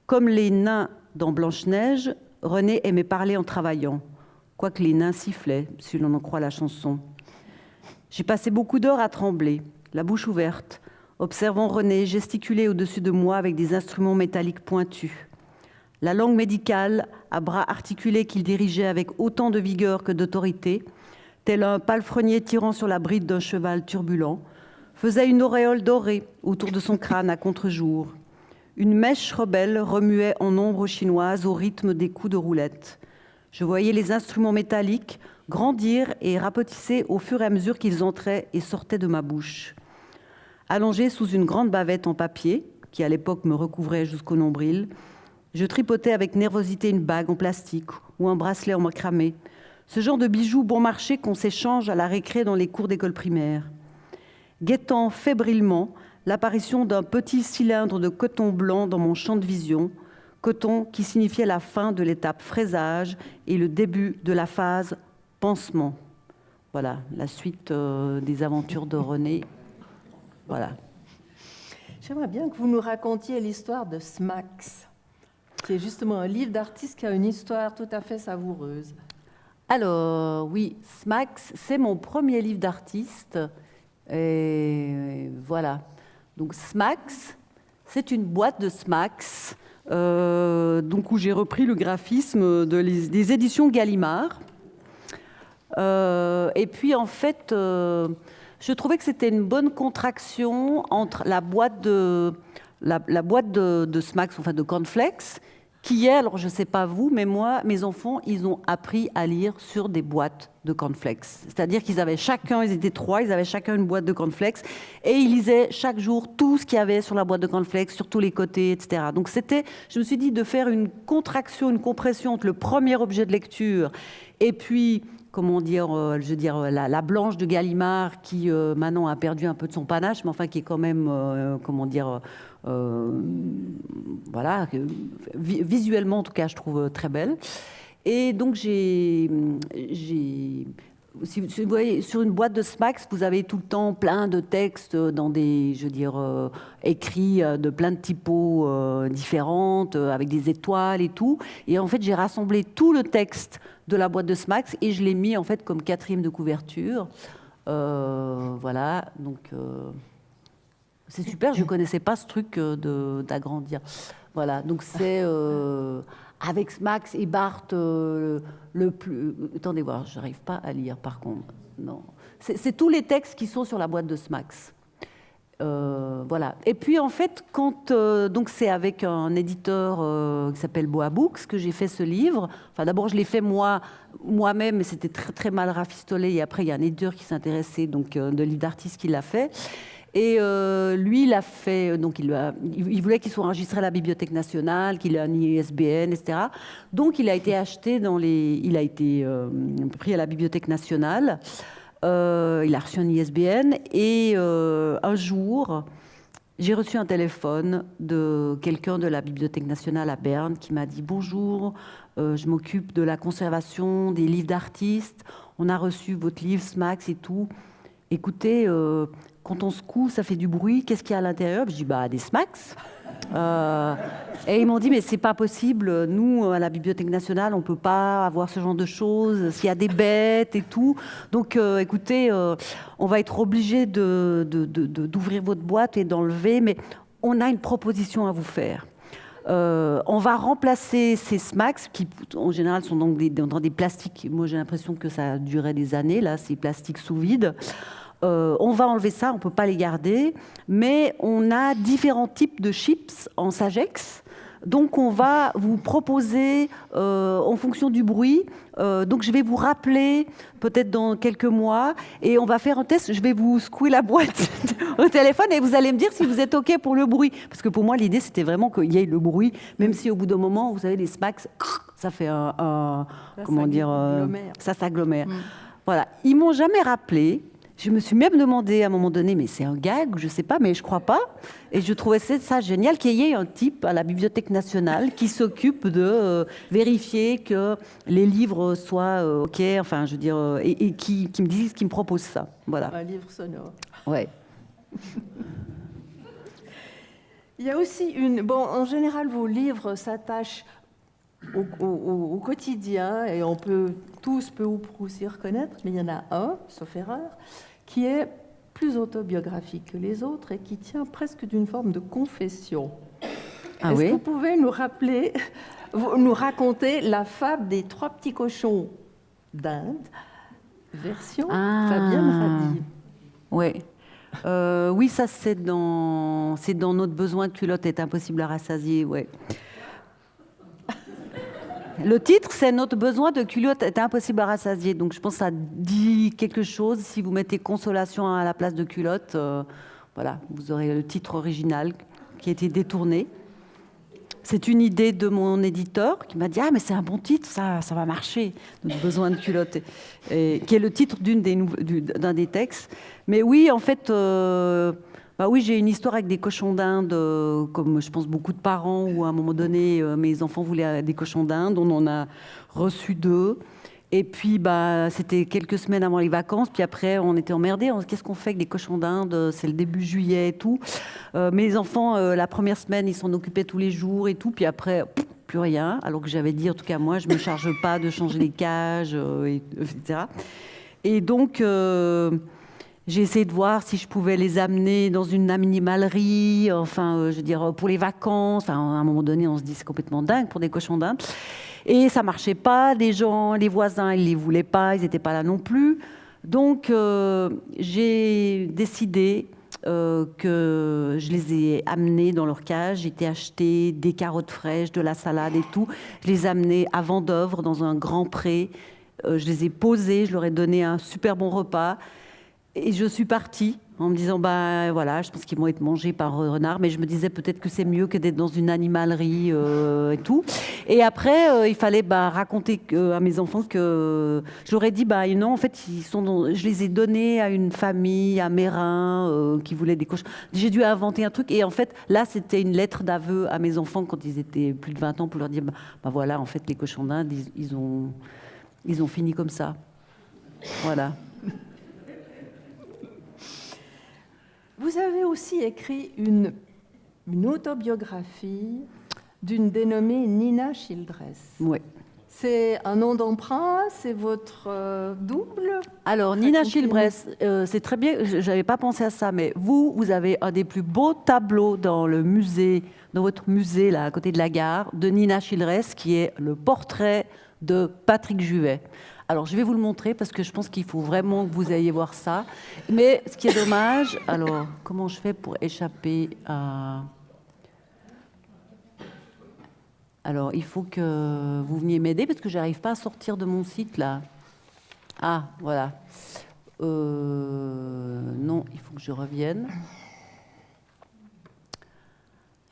Comme les nains dans Blanche-Neige, René aimait parler en travaillant, quoique les nains sifflaient, si l'on en croit la chanson. J'ai passé beaucoup d'heures à trembler, la bouche ouverte, observant René gesticuler au-dessus de moi avec des instruments métalliques pointus. La langue médicale, à bras articulés qu'il dirigeait avec autant de vigueur que d'autorité, tel un palefrenier tirant sur la bride d'un cheval turbulent, faisait une auréole dorée autour de son crâne à contre-jour. Une mèche rebelle remuait en ombre chinoise au rythme des coups de roulette. Je voyais les instruments métalliques grandir et rapetisser au fur et à mesure qu'ils entraient et sortaient de ma bouche. Allongé sous une grande bavette en papier, qui à l'époque me recouvrait jusqu'au nombril, je tripotais avec nervosité une bague en plastique ou un bracelet en macramé, ce genre de bijoux bon marché qu'on s'échange à la récré dans les cours d'école primaire. Guettant fébrilement l'apparition d'un petit cylindre de coton blanc dans mon champ de vision, coton qui signifiait la fin de l'étape fraisage et le début de la phase pansement. Voilà, la suite des aventures de René. Voilà. J'aimerais bien que vous nous racontiez l'histoire de Smax, qui est justement un livre d'artiste qui a une histoire tout à fait savoureuse. Alors, oui, Smax, c'est mon premier livre d'artiste. Et voilà. Donc, Smax, c'est une boîte de Smax, donc où j'ai repris le graphisme des éditions Gallimard. Et puis, en fait, je trouvais que c'était une bonne contraction entre la boîte de Smax, enfin de cornflakes, qui est, alors je ne sais pas vous, mais moi, mes enfants, ils ont appris à lire sur des boîtes de cornflakes. C'est-à-dire qu'ils avaient chacun, ils étaient 3, ils avaient chacun une boîte de cornflakes et ils lisaient chaque jour tout ce qu'il y avait sur la boîte de cornflakes, sur tous les côtés, etc. Donc je me suis dit de faire une contraction, une compression entre le premier objet de lecture et puis, comment dire, je veux dire, la Blanche de Gallimard qui maintenant a perdu un peu de son panache, mais enfin qui est quand même, comment dire, voilà, visuellement en tout cas, je trouve très belle. Et donc si vous voyez, sur une boîte de Smax, vous avez tout le temps plein de textes dans des, je veux dire, écrits de plein de typos différentes, avec des étoiles et tout. Et en fait, j'ai rassemblé tout le texte de la boîte de Smax et je l'ai mis en fait comme 4e de couverture. Voilà, donc c'est super. Je connaissais pas ce truc d'agrandir. Voilà, donc c'est avec Smax et Bart le plus. Attendez voir, j'arrive pas à lire par contre. Non, c'est tous les textes qui sont sur la boîte de Smax. Voilà. Et puis en fait, quand donc c'est avec un éditeur qui s'appelle Boa Books que j'ai fait ce livre. Enfin, d'abord je l'ai fait moi-même, mais c'était très très mal rafistolé. Et après il y a un éditeur qui s'intéressait donc de livres d'artistes qui l'a fait. Et lui, il a fait, donc il voulait qu'il soit enregistré à la Bibliothèque nationale, qu'il ait un ISBN, etc. Donc il a été acheté il a été pris à la Bibliothèque nationale. Il a reçu un ISBN et un jour, j'ai reçu un téléphone de quelqu'un de la Bibliothèque nationale à Berne qui m'a dit « Bonjour, je m'occupe de la conservation des livres d'artistes. On a reçu votre livre Smax et tout. Écoutez, quand on secoue, ça fait du bruit. Qu'est-ce qu'il y a à l'intérieur ?» Je dis « Bah, des Smax. » Et ils m'ont dit « Mais c'est pas possible. Nous, à la Bibliothèque nationale, on peut pas avoir ce genre de choses. S'il y a des bêtes et tout. Donc, écoutez, on va être obligé d'ouvrir votre boîte et d'enlever. Mais on a une proposition à vous faire. On va remplacer ces Smax, qui en général sont donc dans des plastiques. Moi, j'ai l'impression que ça a duré des années, là, ces plastiques sous vide. On va enlever ça, on ne peut pas les garder, mais on a différents types de chips en Sagex. Donc, on va vous proposer, en fonction du bruit, donc je vais vous rappeler peut-être dans quelques mois, et on va faire un test. Je vais vous secouer la boîte au téléphone et vous allez me dire si vous êtes OK pour le bruit. Parce que pour moi, l'idée, c'était vraiment qu'il y ait le bruit, même si au bout d'un moment, vous savez, les Smax, ça fait ça s'agglomère. Voilà. Ils m'ont jamais rappelé. Je me suis même demandé à un moment donné, mais c'est un gag, je ne sais pas, mais je ne crois pas. Et je trouvais ça génial qu'il y ait un type à la Bibliothèque nationale qui s'occupe de vérifier que les livres soient OK, enfin, je veux dire, et qui me disent, qui me propose ça. Voilà. Un livre sonore. Ouais. Il y a aussi en général, vos livres s'attachent au quotidien et on peut tous peu ou prou s'y reconnaître, mais il y en a un, sauf erreur, qui est plus autobiographique que les autres et qui tient presque d'une forme de confession. Ah Est-ce oui? que vous pouvez nous raconter la fable des 3 petits cochons d'Inde, version Fabienne Radi? Oui. Oui, ça c'est dans Notre besoin de culotte est impossible à rassasier, ouais. Le titre, c'est Notre besoin de culotte est impossible à rassasier. Donc, je pense que ça dit quelque chose. Si vous mettez consolation à la place de culotte, voilà, vous aurez le titre original qui a été détourné. C'est une idée de mon éditeur qui m'a dit « Ah, mais c'est un bon titre, ça va marcher, Notre besoin de culotte », et qui est le titre d'un des textes. Mais oui, en fait... oui, j'ai une histoire avec des cochons d'Inde, comme je pense beaucoup de parents, où à un moment donné, mes enfants voulaient des cochons d'Inde. On en a reçu 2. Et puis, c'était quelques semaines avant les vacances. Puis après, on était emmerdés. Qu'est-ce qu'on fait avec des cochons d'Inde? C'est le début juillet et tout. Mes enfants, la première semaine, ils s'en occupaient tous les jours et tout. Puis après, plus rien. Alors que j'avais dit, en tout cas, moi, je ne me charge pas de changer les cages, etc. Et donc, j'ai essayé de voir si je pouvais les amener dans une animalerie, enfin, je veux dire, pour les vacances. Enfin, à un moment donné, on se dit, c'est complètement dingue pour des cochons d'Inde. Et ça marchait pas. Les gens, les voisins, ils les voulaient pas. Ils n'étaient pas là non plus. Donc, j'ai décidé que je les ai amenés dans leur cage. J'ai été acheter des carottes fraîches, de la salade et tout. Je les ai amenés à Vendeuvre, dans un grand pré. Je les ai posés. Je leur ai donné un super bon repas. Et je suis partie en me disant, voilà, je pense qu'ils vont être mangés par renard, mais je me disais peut-être que c'est mieux que d'être dans une animalerie et tout. Et après, il fallait raconter à mes enfants que je leur ai dit, non, en fait, je les ai donnés à une famille à Mérin qui voulait des cochons. J'ai dû inventer un truc. Et en fait, là, c'était une lettre d'aveu à mes enfants quand ils étaient plus de 20 ans pour leur dire, voilà, en fait, les cochons d'Inde, ils ont fini comme ça. Voilà. Vous avez aussi écrit une autobiographie d'une dénommée Nina Childress. Oui. C'est un nom d'emprunt, c'est votre double? Alors, Nina Childress, c'est très bien, je n'avais pas pensé à ça, mais vous avez un des plus beaux tableaux dans votre musée, là, à côté de la gare, de Nina Childress, qui est le portrait de Patrick Juvet. Alors, je vais vous le montrer parce que je pense qu'il faut vraiment que vous ayez voir ça. Mais ce qui est dommage, alors, comment je fais pour échapper à... Alors, il faut que vous veniez m'aider parce que je n'arrive pas à sortir de mon site, là. Ah, voilà. Non, il faut que je revienne.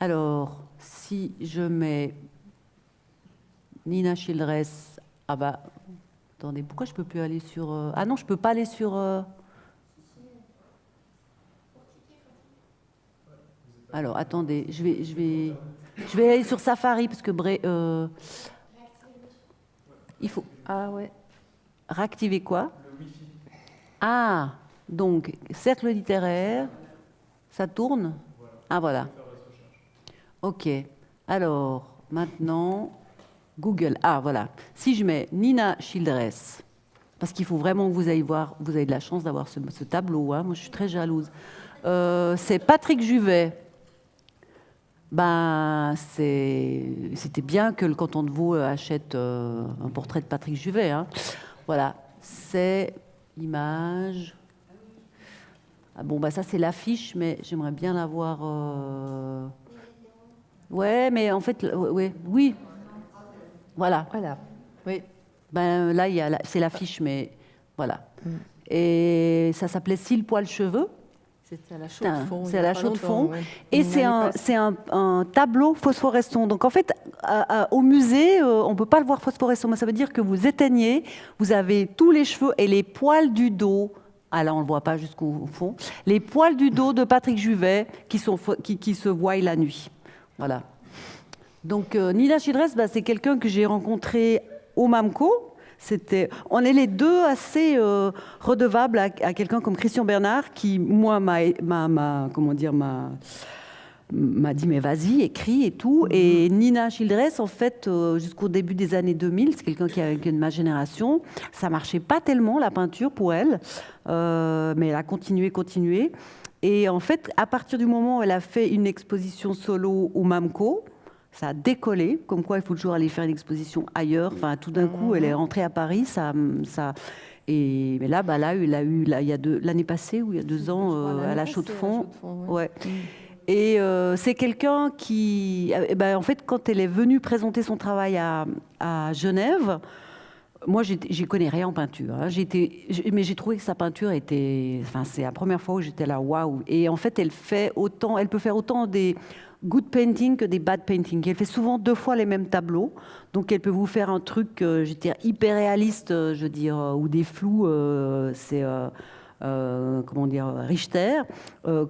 Alors, si je mets Nina Childress... Attendez, pourquoi je ne peux plus aller sur... Ah non, je ne peux pas aller sur... Alors, attendez, je vais aller sur Safari, parce que... il faut... Ah ouais. Réactiver quoi? Ah, donc, cercle littéraire, ça tourne? Ah, voilà. Ok, alors, maintenant... Google, voilà. Si je mets Nina Childress, parce qu'il faut vraiment que vous ayez voir, vous avez de la chance d'avoir ce tableau, hein. Moi je suis très jalouse. C'est Patrick Juvet. C'était bien que le canton de Vaud achète un portrait de Patrick Juvet, hein. Voilà, c'est l'image. Ah bon, ça c'est l'affiche, mais j'aimerais bien la voir. Ouais, mais en fait, oui. Voilà. Voilà. Oui. Là, c'est l'affiche, mais voilà. Et ça s'appelait Si le poil cheveux. C'est à la chaux de fond. C'est à la chaux de fond. Ouais. Et c'est un tableau phosphorescent. Donc en fait, au musée, on ne peut pas le voir phosphorescent. Mais ça veut dire que vous éteignez, vous avez tous les cheveux et les poils du dos. Ah là, on ne le voit pas jusqu'au fond. Les poils du dos de Patrick Juvet qui se voient la nuit. Voilà. Donc, Nina Childress, c'est quelqu'un que j'ai rencontré au MAMCO. On est les deux assez redevables à quelqu'un comme Christian Bernard qui, moi, m'a dit, mais vas-y, écris et tout. Et Nina Childress, en fait, jusqu'au début des années 2000, c'est quelqu'un qui est de ma génération. Ça marchait pas tellement, la peinture, pour elle. Mais elle a continué. Et en fait, à partir du moment où elle a fait une exposition solo au MAMCO, ça a décollé, comme quoi il faut toujours aller faire une exposition ailleurs. Enfin, tout d'un coup, elle est rentrée à Paris. Mais là, il y a l'année passée ou il y a 2 ans, à la Chaux de Fonds. Ouais. Et c'est quelqu'un qui, en fait, quand elle est venue présenter son travail à Genève, moi, j'y connais rien en peinture, hein. Mais j'ai trouvé que sa peinture était... Enfin, c'est la première fois où j'étais là, waouh. Et en fait, elle peut faire autant des good painting que des bad painting. Elle fait souvent 2 fois les mêmes tableaux. Donc, elle peut vous faire un truc, je veux dire, hyper réaliste, ou des flous, Richter,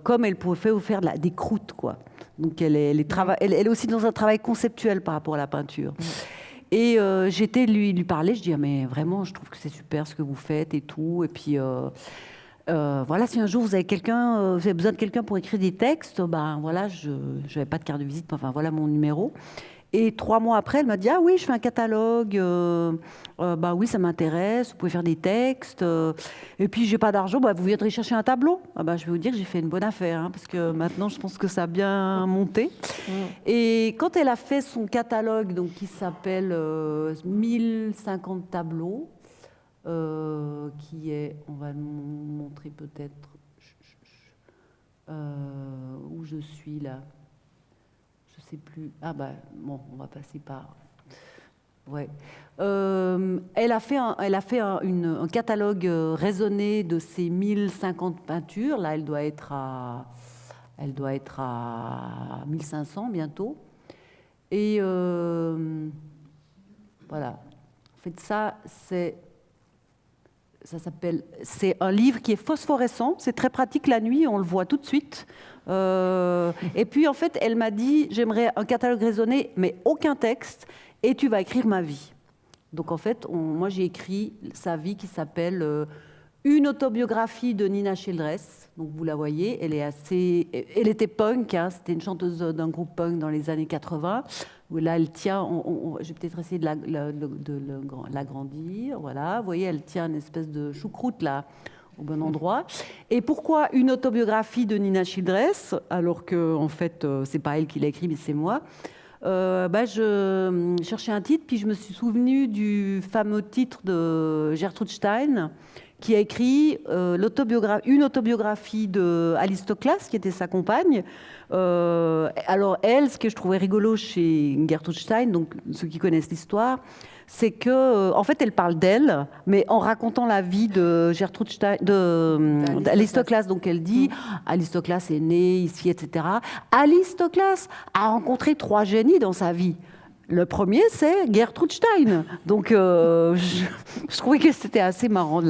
comme elle pouvait vous faire des croûtes, quoi. Donc, elle est aussi dans un travail conceptuel par rapport à la peinture. Et j'étais lui parler, je dis ah, mais vraiment, je trouve que c'est super ce que vous faites et tout. Et puis voilà, si un jour vous avez vous avez besoin de quelqu'un pour écrire des textes, ben voilà, je n'avais pas de carte de visite, enfin voilà mon numéro. Et 3 mois après, elle m'a dit ah oui, je fais un catalogue. Bah oui, ça m'intéresse. Vous pouvez faire des textes. Et puis j'ai pas d'argent. Bah, vous viendrez chercher un tableau. Ah bah, je vais vous dire que j'ai fait une bonne affaire, hein, parce que maintenant je pense que ça a bien monté. Et quand elle a fait son catalogue, donc qui s'appelle 1050 tableaux, qui est, on va le montrer peut-être où je suis là. Je sais plus. Ah bah bon, on va passer par. Ouais. Elle a fait un catalogue raisonné de ces 1050 peintures. Là, elle doit être à 1500 bientôt. Et voilà. En fait, c'est un livre qui est phosphorescent. C'est très pratique la nuit, on le voit tout de suite. Et puis, en fait, elle m'a dit, j'aimerais un catalogue raisonné, mais aucun texte, et tu vas écrire ma vie. Donc, en fait, moi, j'ai écrit sa vie qui s'appelle Une autobiographie de Nina Childress. Donc, vous la voyez, elle était punk, hein, c'était une chanteuse d'un groupe punk dans les années 80. Où là, elle tient, je vais peut-être essayer de l'agrandir. Voilà, vous voyez, elle tient une espèce de choucroute là, au bon endroit. Et pourquoi une autobiographie de Nina Childress, alors que en fait, c'est pas elle qui l'a écrit, mais c'est moi. Je cherchais un titre, puis je me suis souvenue du fameux titre de Gertrude Stein, qui a écrit une autobiographie de Alistoclas, qui était sa compagne. Alors elle, ce que je trouvais rigolo chez Gertrude Stein, donc ceux qui connaissent l'histoire, c'est que, en fait, elle parle d'elle, mais en racontant la vie de Gertrude Stein, d'Alistoclas. Donc elle dit, Alistoclas est né ici, etc. Alistoclas a rencontré 3 génies dans sa vie. Le premier, c'est Gertrude Stein. Donc, je trouvais que c'était assez marrant.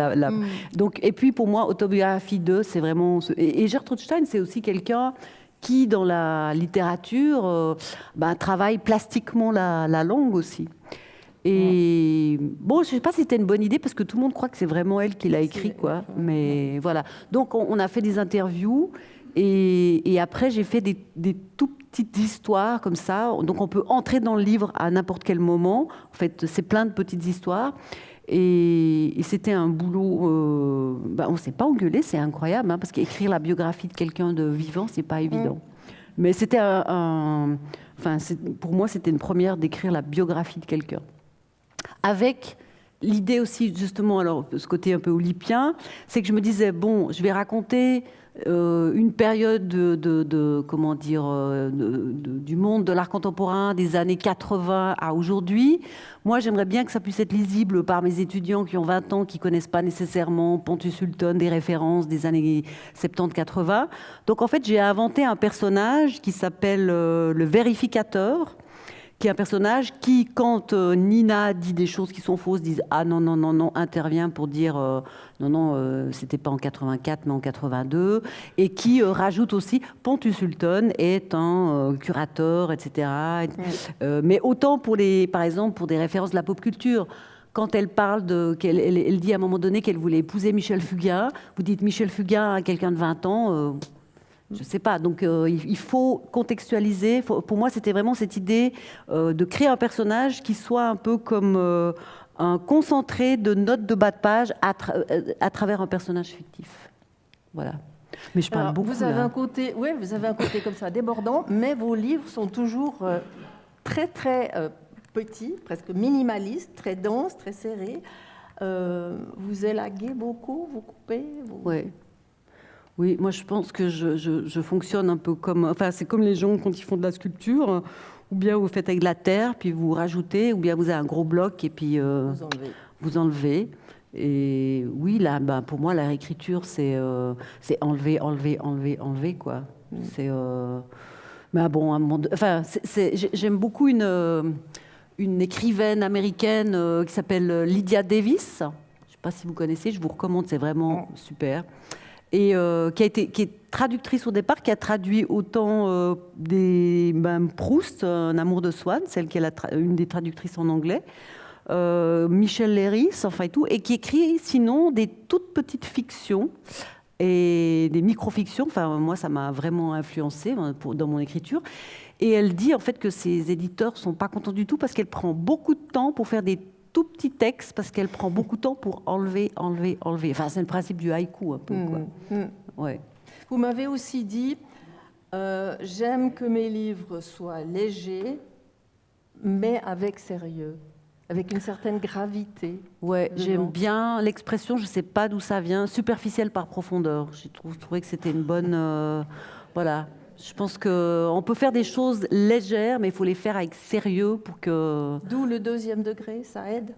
Donc, et puis, pour moi, autobiographie 2, c'est vraiment... Et Gertrude Stein, c'est aussi quelqu'un qui, dans la littérature, travaille plastiquement la langue aussi. Et bon, je ne sais pas si c'était une bonne idée, parce que tout le monde croit que c'est vraiment elle qui l'a écrit, quoi. Mais voilà. Donc, on a fait des interviews. Et après, j'ai fait des tout petites histoires comme ça. Donc, on peut entrer dans le livre à n'importe quel moment. En fait, c'est plein de petites histoires. Et c'était un boulot... on ne s'est pas engueulé, c'est incroyable, hein, parce qu'écrire la biographie de quelqu'un de vivant, ce n'est pas évident. Mais c'était pour moi, c'était une première d'écrire la biographie de quelqu'un. Avec... L'idée aussi, justement, alors, ce côté un peu olympien, c'est que je me disais, bon, je vais raconter une période comment dire, du monde de l'art contemporain des années 80 à aujourd'hui. Moi, j'aimerais bien que ça puisse être lisible par mes étudiants qui ont 20 ans, qui ne connaissent pas nécessairement Pontus Hultén, des références des années 70-80. Donc, en fait, j'ai inventé un personnage qui s'appelle le vérificateur, qui est un personnage qui, quand Nina dit des choses qui sont fausses, dit « Ah non, non, non, non », intervient pour dire « Non, non, c'était pas en 84, mais en 82 », et qui rajoute aussi « Pontus Hultén est un curateur, etc. » Mais autant, par exemple, pour des références de la pop culture, quand elle parle elle dit à un moment donné qu'elle voulait épouser Michel Fugain, vous dites Michel Fugain à quelqu'un de 20 ans... je ne sais pas, donc il faut contextualiser. Pour moi, c'était vraiment cette idée de créer un personnage qui soit un peu comme un concentré de notes de bas de page à travers un personnage fictif. Voilà. Mais je parle beaucoup. Vous avez un côté comme ça débordant, mais vos livres sont toujours très très petits, presque minimalistes, très denses, très serrés. Vous élaguez beaucoup, vous coupez. Oui. Oui, moi je pense que je fonctionne un peu comme... Enfin, c'est comme les gens quand ils font de la sculpture, ou bien vous faites avec de la terre, puis vous rajoutez, ou bien vous avez un gros bloc et puis vous enlevez. Et oui, là, pour moi, la réécriture, c'est enlever, enlever, enlever, enlever, quoi. C'est... Mais bon, j'aime beaucoup une écrivaine américaine qui s'appelle Lydia Davis. Je ne sais pas si vous connaissez, je vous recommande, c'est vraiment super. et qui est traductrice au départ, qui a traduit autant Proust, Un amour de Swann, celle qui est une des traductrices en anglais, Michel Léris, enfin et tout, et qui écrit sinon des toutes petites fictions et des micro-fictions. Enfin, moi, ça m'a vraiment influencée dans mon écriture. Et elle dit en fait que ses éditeurs sont pas contents du tout parce qu'elle prend beaucoup de temps pour faire des tout petits textes, parce qu'elle prend beaucoup de temps pour enlever. Enfin, c'est le principe du haïku un peu, quoi. Ouais. Vous m'avez aussi dit, j'aime que mes livres soient légers, mais avec sérieux, avec une certaine gravité. Ouais, j'aime bien l'expression, je ne sais pas d'où ça vient, superficielle par profondeur. J'ai trouvé que c'était une bonne... voilà. Je pense qu'on peut faire des choses légères, mais il faut les faire avec sérieux pour que... D'où le 2e degré, ça aide?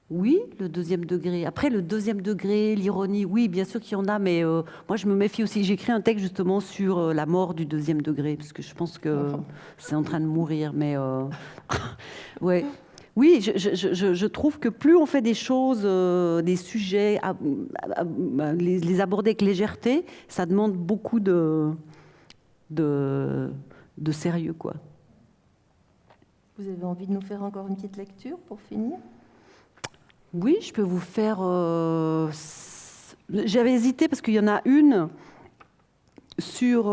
Oui, le 2e degré. Après, le 2e degré, l'ironie, oui, bien sûr qu'il y en a, mais moi, je me méfie aussi. J'ai écrit un texte justement sur la mort du 2e degré, parce que je pense que c'est en train de mourir, mais... ouais. Oui, je trouve que plus on fait des choses, des sujets, les aborder avec légèreté, ça demande beaucoup de sérieux, quoi. Vous avez envie de nous faire encore une petite lecture pour finir? Oui, je peux vous faire... J'avais hésité parce qu'il y en a une sur...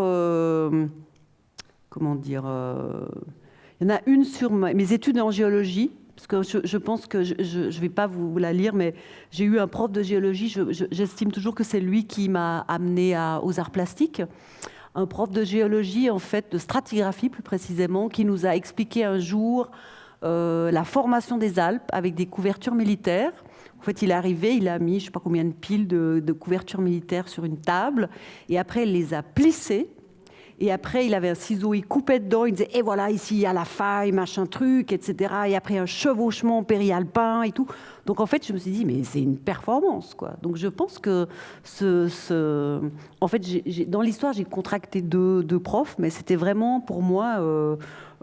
comment dire il y en a une sur mes études en géologie, parce que je pense que je ne vais pas vous la lire, mais j'ai eu un prof de géologie, j'estime toujours que c'est lui qui m'a amené aux arts plastiques. Un prof de géologie, en fait, de stratigraphie plus précisément, qui nous a expliqué un jour la formation des Alpes avec des couvertures militaires. En fait, il est arrivé, il a mis je ne sais pas combien de piles de couvertures militaires sur une table, et après, il les a plissées. Et après, il avait un ciseau, il coupait dedans, il disait « Et voilà, ici, il y a la faille, machin truc, etc. » Et après, un chevauchement périalpin et tout. Donc, en fait, je me suis dit « Mais c'est une performance, quoi. » Donc, je pense que en fait, dans l'histoire, j'ai contracté deux profs, mais c'était vraiment, pour moi,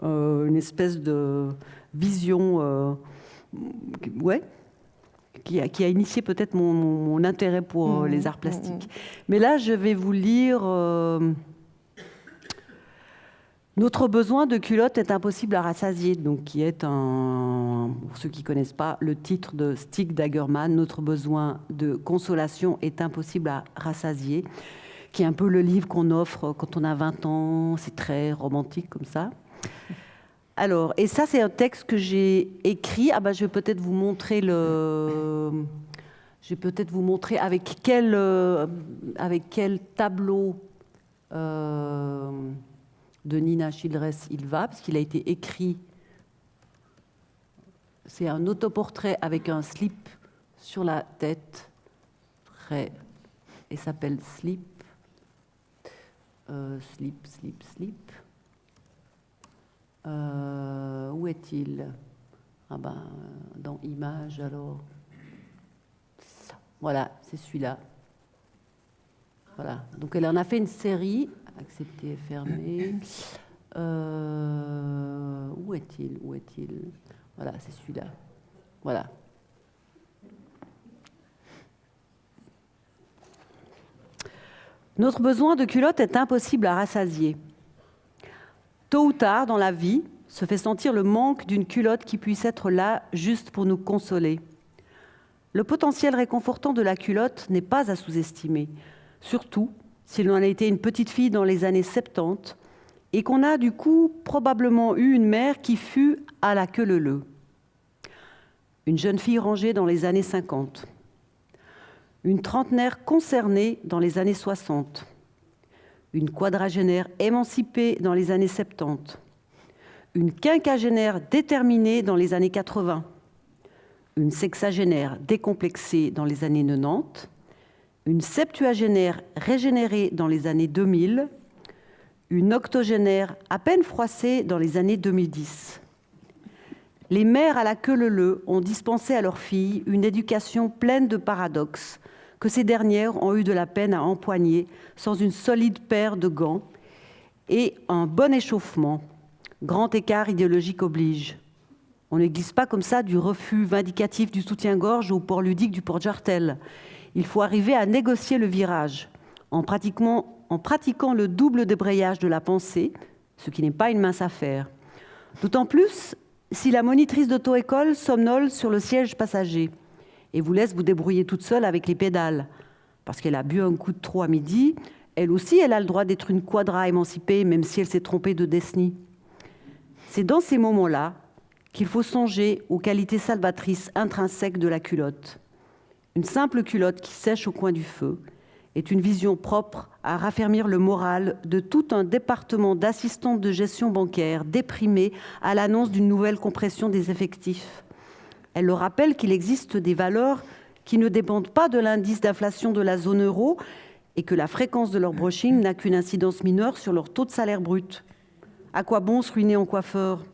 une espèce de vision... ouais, qui a initié peut-être mon intérêt pour les arts plastiques. Mais là, je vais vous lire... Notre besoin de culotte est impossible à rassasier, donc qui est pour ceux qui ne connaissent pas, le titre de Stig Dagerman, Notre besoin de consolation est impossible à rassasier, qui est un peu le livre qu'on offre quand on a 20 ans, c'est très romantique comme ça. Alors, et ça c'est un texte que j'ai écrit, je vais peut-être vous montrer avec quel tableau de Nina Childress il va, parce qu'il a été écrit, c'est un autoportrait avec un slip sur la tête, et s'appelle Slip, Slip. Où est-il? Dans Images, alors. Voilà, c'est celui-là. Voilà, donc elle en a fait une série. Accepter et fermer. Où est-il? Voilà, c'est celui-là. Voilà. Notre besoin de culotte est impossible à rassasier. Tôt ou tard, dans la vie, se fait sentir le manque d'une culotte qui puisse être là juste pour nous consoler. Le potentiel réconfortant de la culotte n'est pas à sous-estimer, surtout si l'on a été une petite fille dans les années 70 et qu'on a du coup probablement eu une mère qui fut à la queue leu-leu. Une jeune fille rangée dans les années 50. Une trentenaire concernée dans les années 60. Une quadragénaire émancipée dans les années 70. Une quinquagénaire déterminée dans les années 80. Une sexagénaire décomplexée dans les années 90. Une septuagénaire régénérée dans les années 2000, une octogénaire à peine froissée dans les années 2010. Les mères à la queue leu-leu ont dispensé à leurs filles une éducation pleine de paradoxes que ces dernières ont eu de la peine à empoigner sans une solide paire de gants et un bon échauffement. Grand écart idéologique oblige. On ne glisse pas comme ça du refus vindicatif du soutien-gorge au port ludique du porte-jartel. Il faut arriver à négocier le virage en pratiquant le double débrayage de la pensée, ce qui n'est pas une mince affaire. D'autant plus si la monitrice d'auto-école somnole sur le siège passager et vous laisse vous débrouiller toute seule avec les pédales. Parce qu'elle a bu un coup de trop à midi, elle aussi, elle a le droit d'être une quadra émancipée, même si elle s'est trompée de Destiny. C'est dans ces moments-là qu'il faut songer aux qualités salvatrices intrinsèques de la culotte. Une simple culotte qui sèche au coin du feu est une vision propre à raffermir le moral de tout un département d'assistantes de gestion bancaire déprimées à l'annonce d'une nouvelle compression des effectifs. Elle leur rappelle qu'il existe des valeurs qui ne dépendent pas de l'indice d'inflation de la zone euro et que la fréquence de leur brushing n'a qu'une incidence mineure sur leur taux de salaire brut. À quoi bon se ruiner en coiffeur ?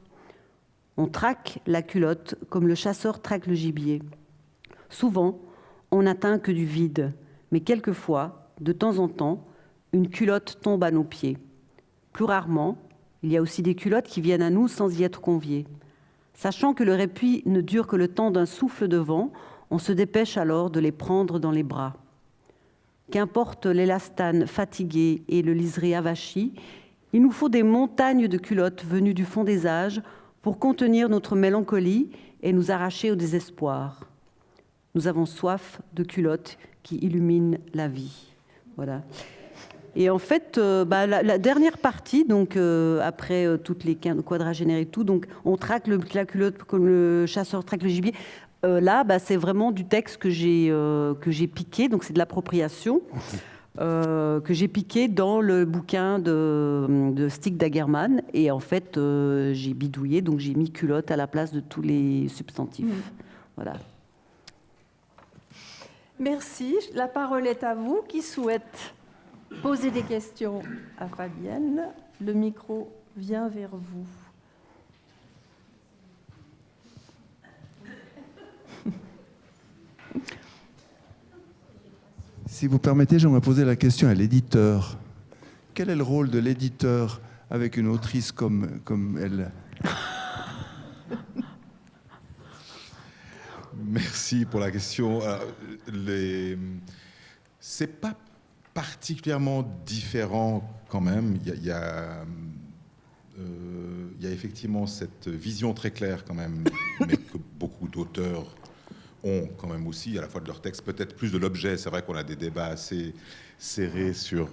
On traque la culotte comme le chasseur traque le gibier. Souvent, on n'atteint que du vide, mais quelquefois, de temps en temps, une culotte tombe à nos pieds. Plus rarement, il y a aussi des culottes qui viennent à nous sans y être conviées. Sachant que le répit ne dure que le temps d'un souffle de vent, on se dépêche alors de les prendre dans les bras. Qu'importe l'élastane fatigué et le liseré avachi, il nous faut des montagnes de culottes venues du fond des âges pour contenir notre mélancolie et nous arracher au désespoir. Nous avons soif de culottes qui illuminent la vie. Voilà. Et en fait, la dernière partie, donc après toutes les quadragénaires et tout, donc on traque la culotte comme le chasseur traque le gibier. Là, c'est vraiment du texte que j'ai piqué, donc c'est de l'appropriation, que j'ai piqué dans le bouquin de Stig Dagerman. Et en fait, j'ai bidouillé, donc j'ai mis culotte à la place de tous les substantifs. Voilà. Merci. La parole est à vous qui souhaite poser des questions à Fabienne. Le micro vient vers vous. Si vous permettez, j'aimerais poser la question à l'éditeur. Quel est le rôle de l'éditeur avec une autrice comme elle ? Merci pour la question. C'est pas particulièrement différent quand même. Il y a effectivement cette vision très claire quand même, mais que beaucoup d'auteurs ont quand même aussi, à la fois de leur texte, peut-être plus de l'objet. C'est vrai qu'on a des débats assez serrés sur...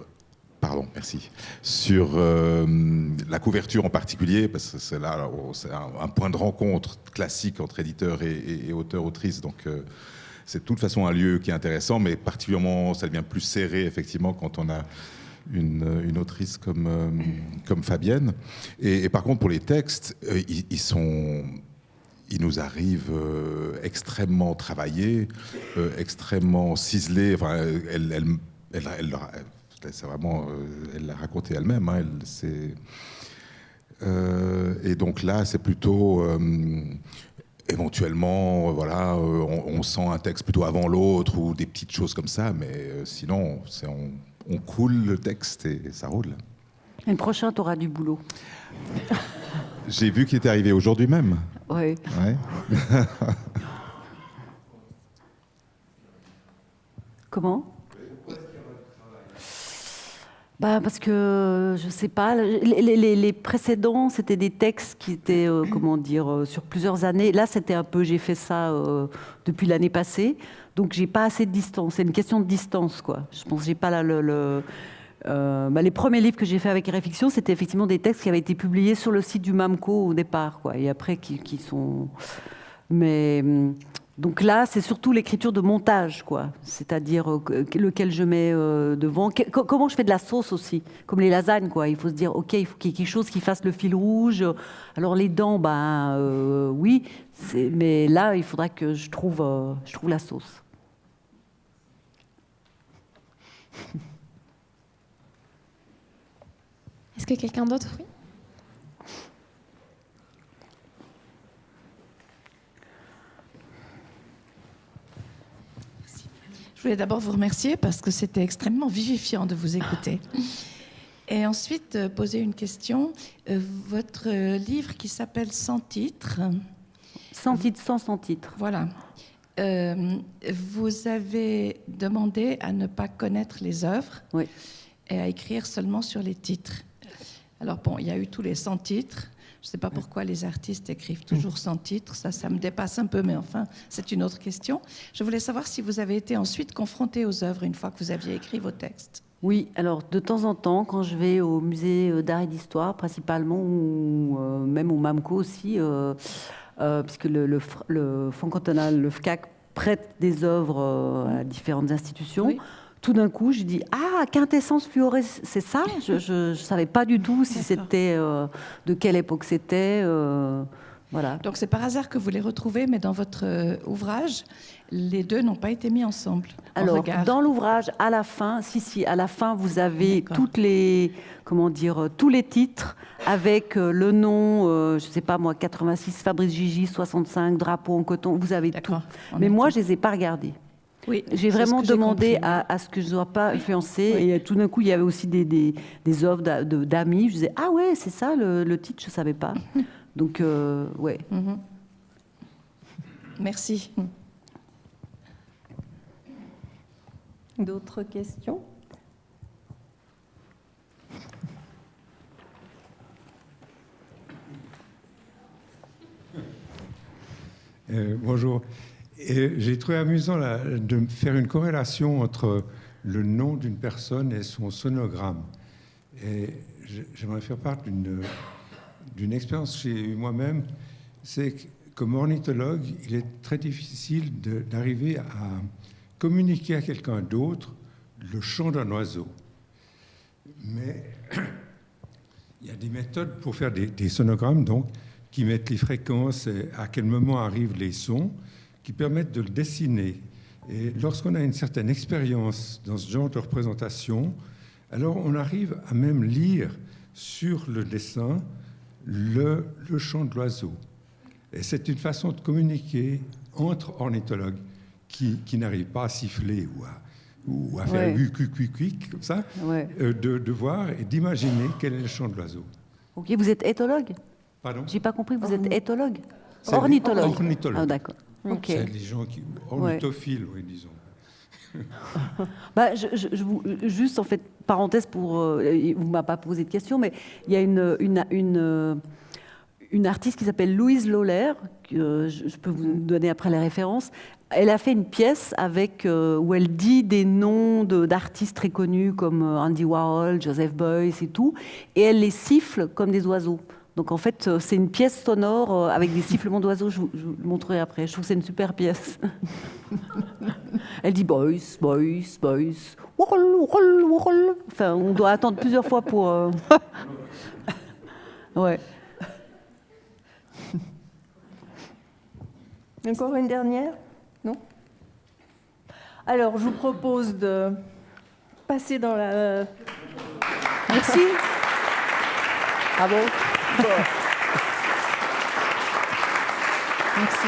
Pardon, merci. Sur la couverture en particulier, parce que c'est là, c'est un point de rencontre classique entre éditeurs et auteurs-autrices. Donc, c'est de toute façon un lieu qui est intéressant, mais particulièrement, ça devient plus serré, effectivement, quand on a une autrice comme Fabienne. Et par contre, pour les textes, ils nous arrivent extrêmement travaillés, extrêmement ciselés. Enfin, c'est vraiment, elle l'a raconté elle-même. Hein, et donc là, c'est plutôt éventuellement, voilà, on sent un texte plutôt avant l'autre ou des petites choses comme ça, mais sinon, on coule le texte et ça roule. Et le prochain, tu auras du boulot. J'ai vu qu'il était arrivé aujourd'hui même. Oui. Ouais. Comment ? Parce que, je ne sais pas, les précédents, c'était des textes qui étaient, sur plusieurs années. Là, c'était un peu, j'ai fait ça depuis l'année passée, donc j'ai pas assez de distance. C'est une question de distance, quoi. Je pense que j'ai pas là les premiers livres que j'ai fait avec Réfiction, c'était effectivement des textes qui avaient été publiés sur le site du MAMCO au départ, quoi, et après qui sont... Mais... Donc là, c'est surtout l'écriture de montage, quoi. C'est-à-dire lequel je mets devant. Comment je fais de la sauce aussi, comme les lasagnes, quoi. Il faut se dire, ok, il faut qu'il y ait quelque chose qui fasse le fil rouge. Alors les dents, oui, mais là, il faudra que je trouve la sauce. Est-ce que quelqu'un d'autre, oui ? Je voulais d'abord vous remercier parce que c'était extrêmement vivifiant de vous écouter. Et ensuite, poser une question. Votre livre qui s'appelle Sans titre. Sans titre, sans titre. Voilà. Vous avez demandé à ne pas connaître les œuvres Oui. et à écrire seulement sur les titres. Alors bon, il y a eu tous les 100 titres. Je ne sais pas pourquoi les artistes écrivent toujours 100 titres. Ça me dépasse un peu, mais enfin, c'est une autre question. Je voulais savoir si vous avez été ensuite confronté aux œuvres une fois que vous aviez écrit vos textes. Oui, alors de temps en temps, quand je vais au musée d'art et d'histoire, principalement, ou même au MAMCO aussi, puisque le Fonds cantonal, le FCAC, prête des œuvres à différentes institutions. Oui. Tout d'un coup, je dis ah, quintessence fluorescente, c'est ça. Je ne savais pas du tout si c'était de quelle époque c'était. Voilà. Donc c'est par hasard que vous les retrouvez, mais dans votre ouvrage, les deux n'ont pas été mis ensemble. Alors, dans l'ouvrage, à la fin, à la fin, vous avez toutes les, comment dire, tous les titres avec le nom, je ne sais pas moi, 86, Fabrice Gigi, 65, drapeau en coton, vous avez tout. Mais moi, je ne les ai pas regardés. Oui, j'ai vraiment demandé à ce que je ne sois pas influencée. Oui. Et tout d'un coup, il y avait aussi des œuvres d'amis. Je disais, ah ouais, c'est ça le titre, je ne savais pas. Donc, ouais. Merci. D'autres questions? Bonjour. J'ai trouvé amusant de faire une corrélation entre le nom d'une personne et son sonogramme. Et j'aimerais faire part d'une expérience que j'ai eue moi-même. C'est que, comme ornithologue, il est très difficile d'arriver à communiquer à quelqu'un d'autre le chant d'un oiseau. Mais il y a des méthodes pour faire des sonogrammes, donc, qui mettent les fréquences et à quel moment arrivent les sons, qui permettent de le dessiner. Et lorsqu'on a une certaine expérience dans ce genre de représentation, alors on arrive à même lire sur le dessin le chant de l'oiseau. Et c'est une façon de communiquer entre ornithologues qui n'arrivent pas à siffler ou à faire cuic, comme ça, de voir et d'imaginer quel est le chant de l'oiseau. Ok, vous êtes éthologue? Pardon? J'ai pas compris, vous êtes éthologue? Ornithologue. Ornithologue. Ah, d'accord. Okay. C'est les gens qui... Ornithophiles, oui, disons. Bah, juste, en fait, parenthèse pour... vous ne m'avez pas posé de question, mais il y a une artiste qui s'appelle Louise Loller, que je peux vous donner après les références. Elle a fait une pièce où elle dit des noms d'artistes très connus comme Andy Warhol, Joseph Beuys et tout, et elle les siffle comme des oiseaux. Donc en fait, c'est une pièce sonore avec des sifflements d'oiseaux. Je vous le montrerai après. Je trouve que c'est une super pièce. Elle dit Boys, Boys, Boys. Enfin, on doit attendre plusieurs fois pour. Ouais. Encore une dernière? Non? Alors, je vous propose de passer dans la... Merci. Bravo. Bon. Merci.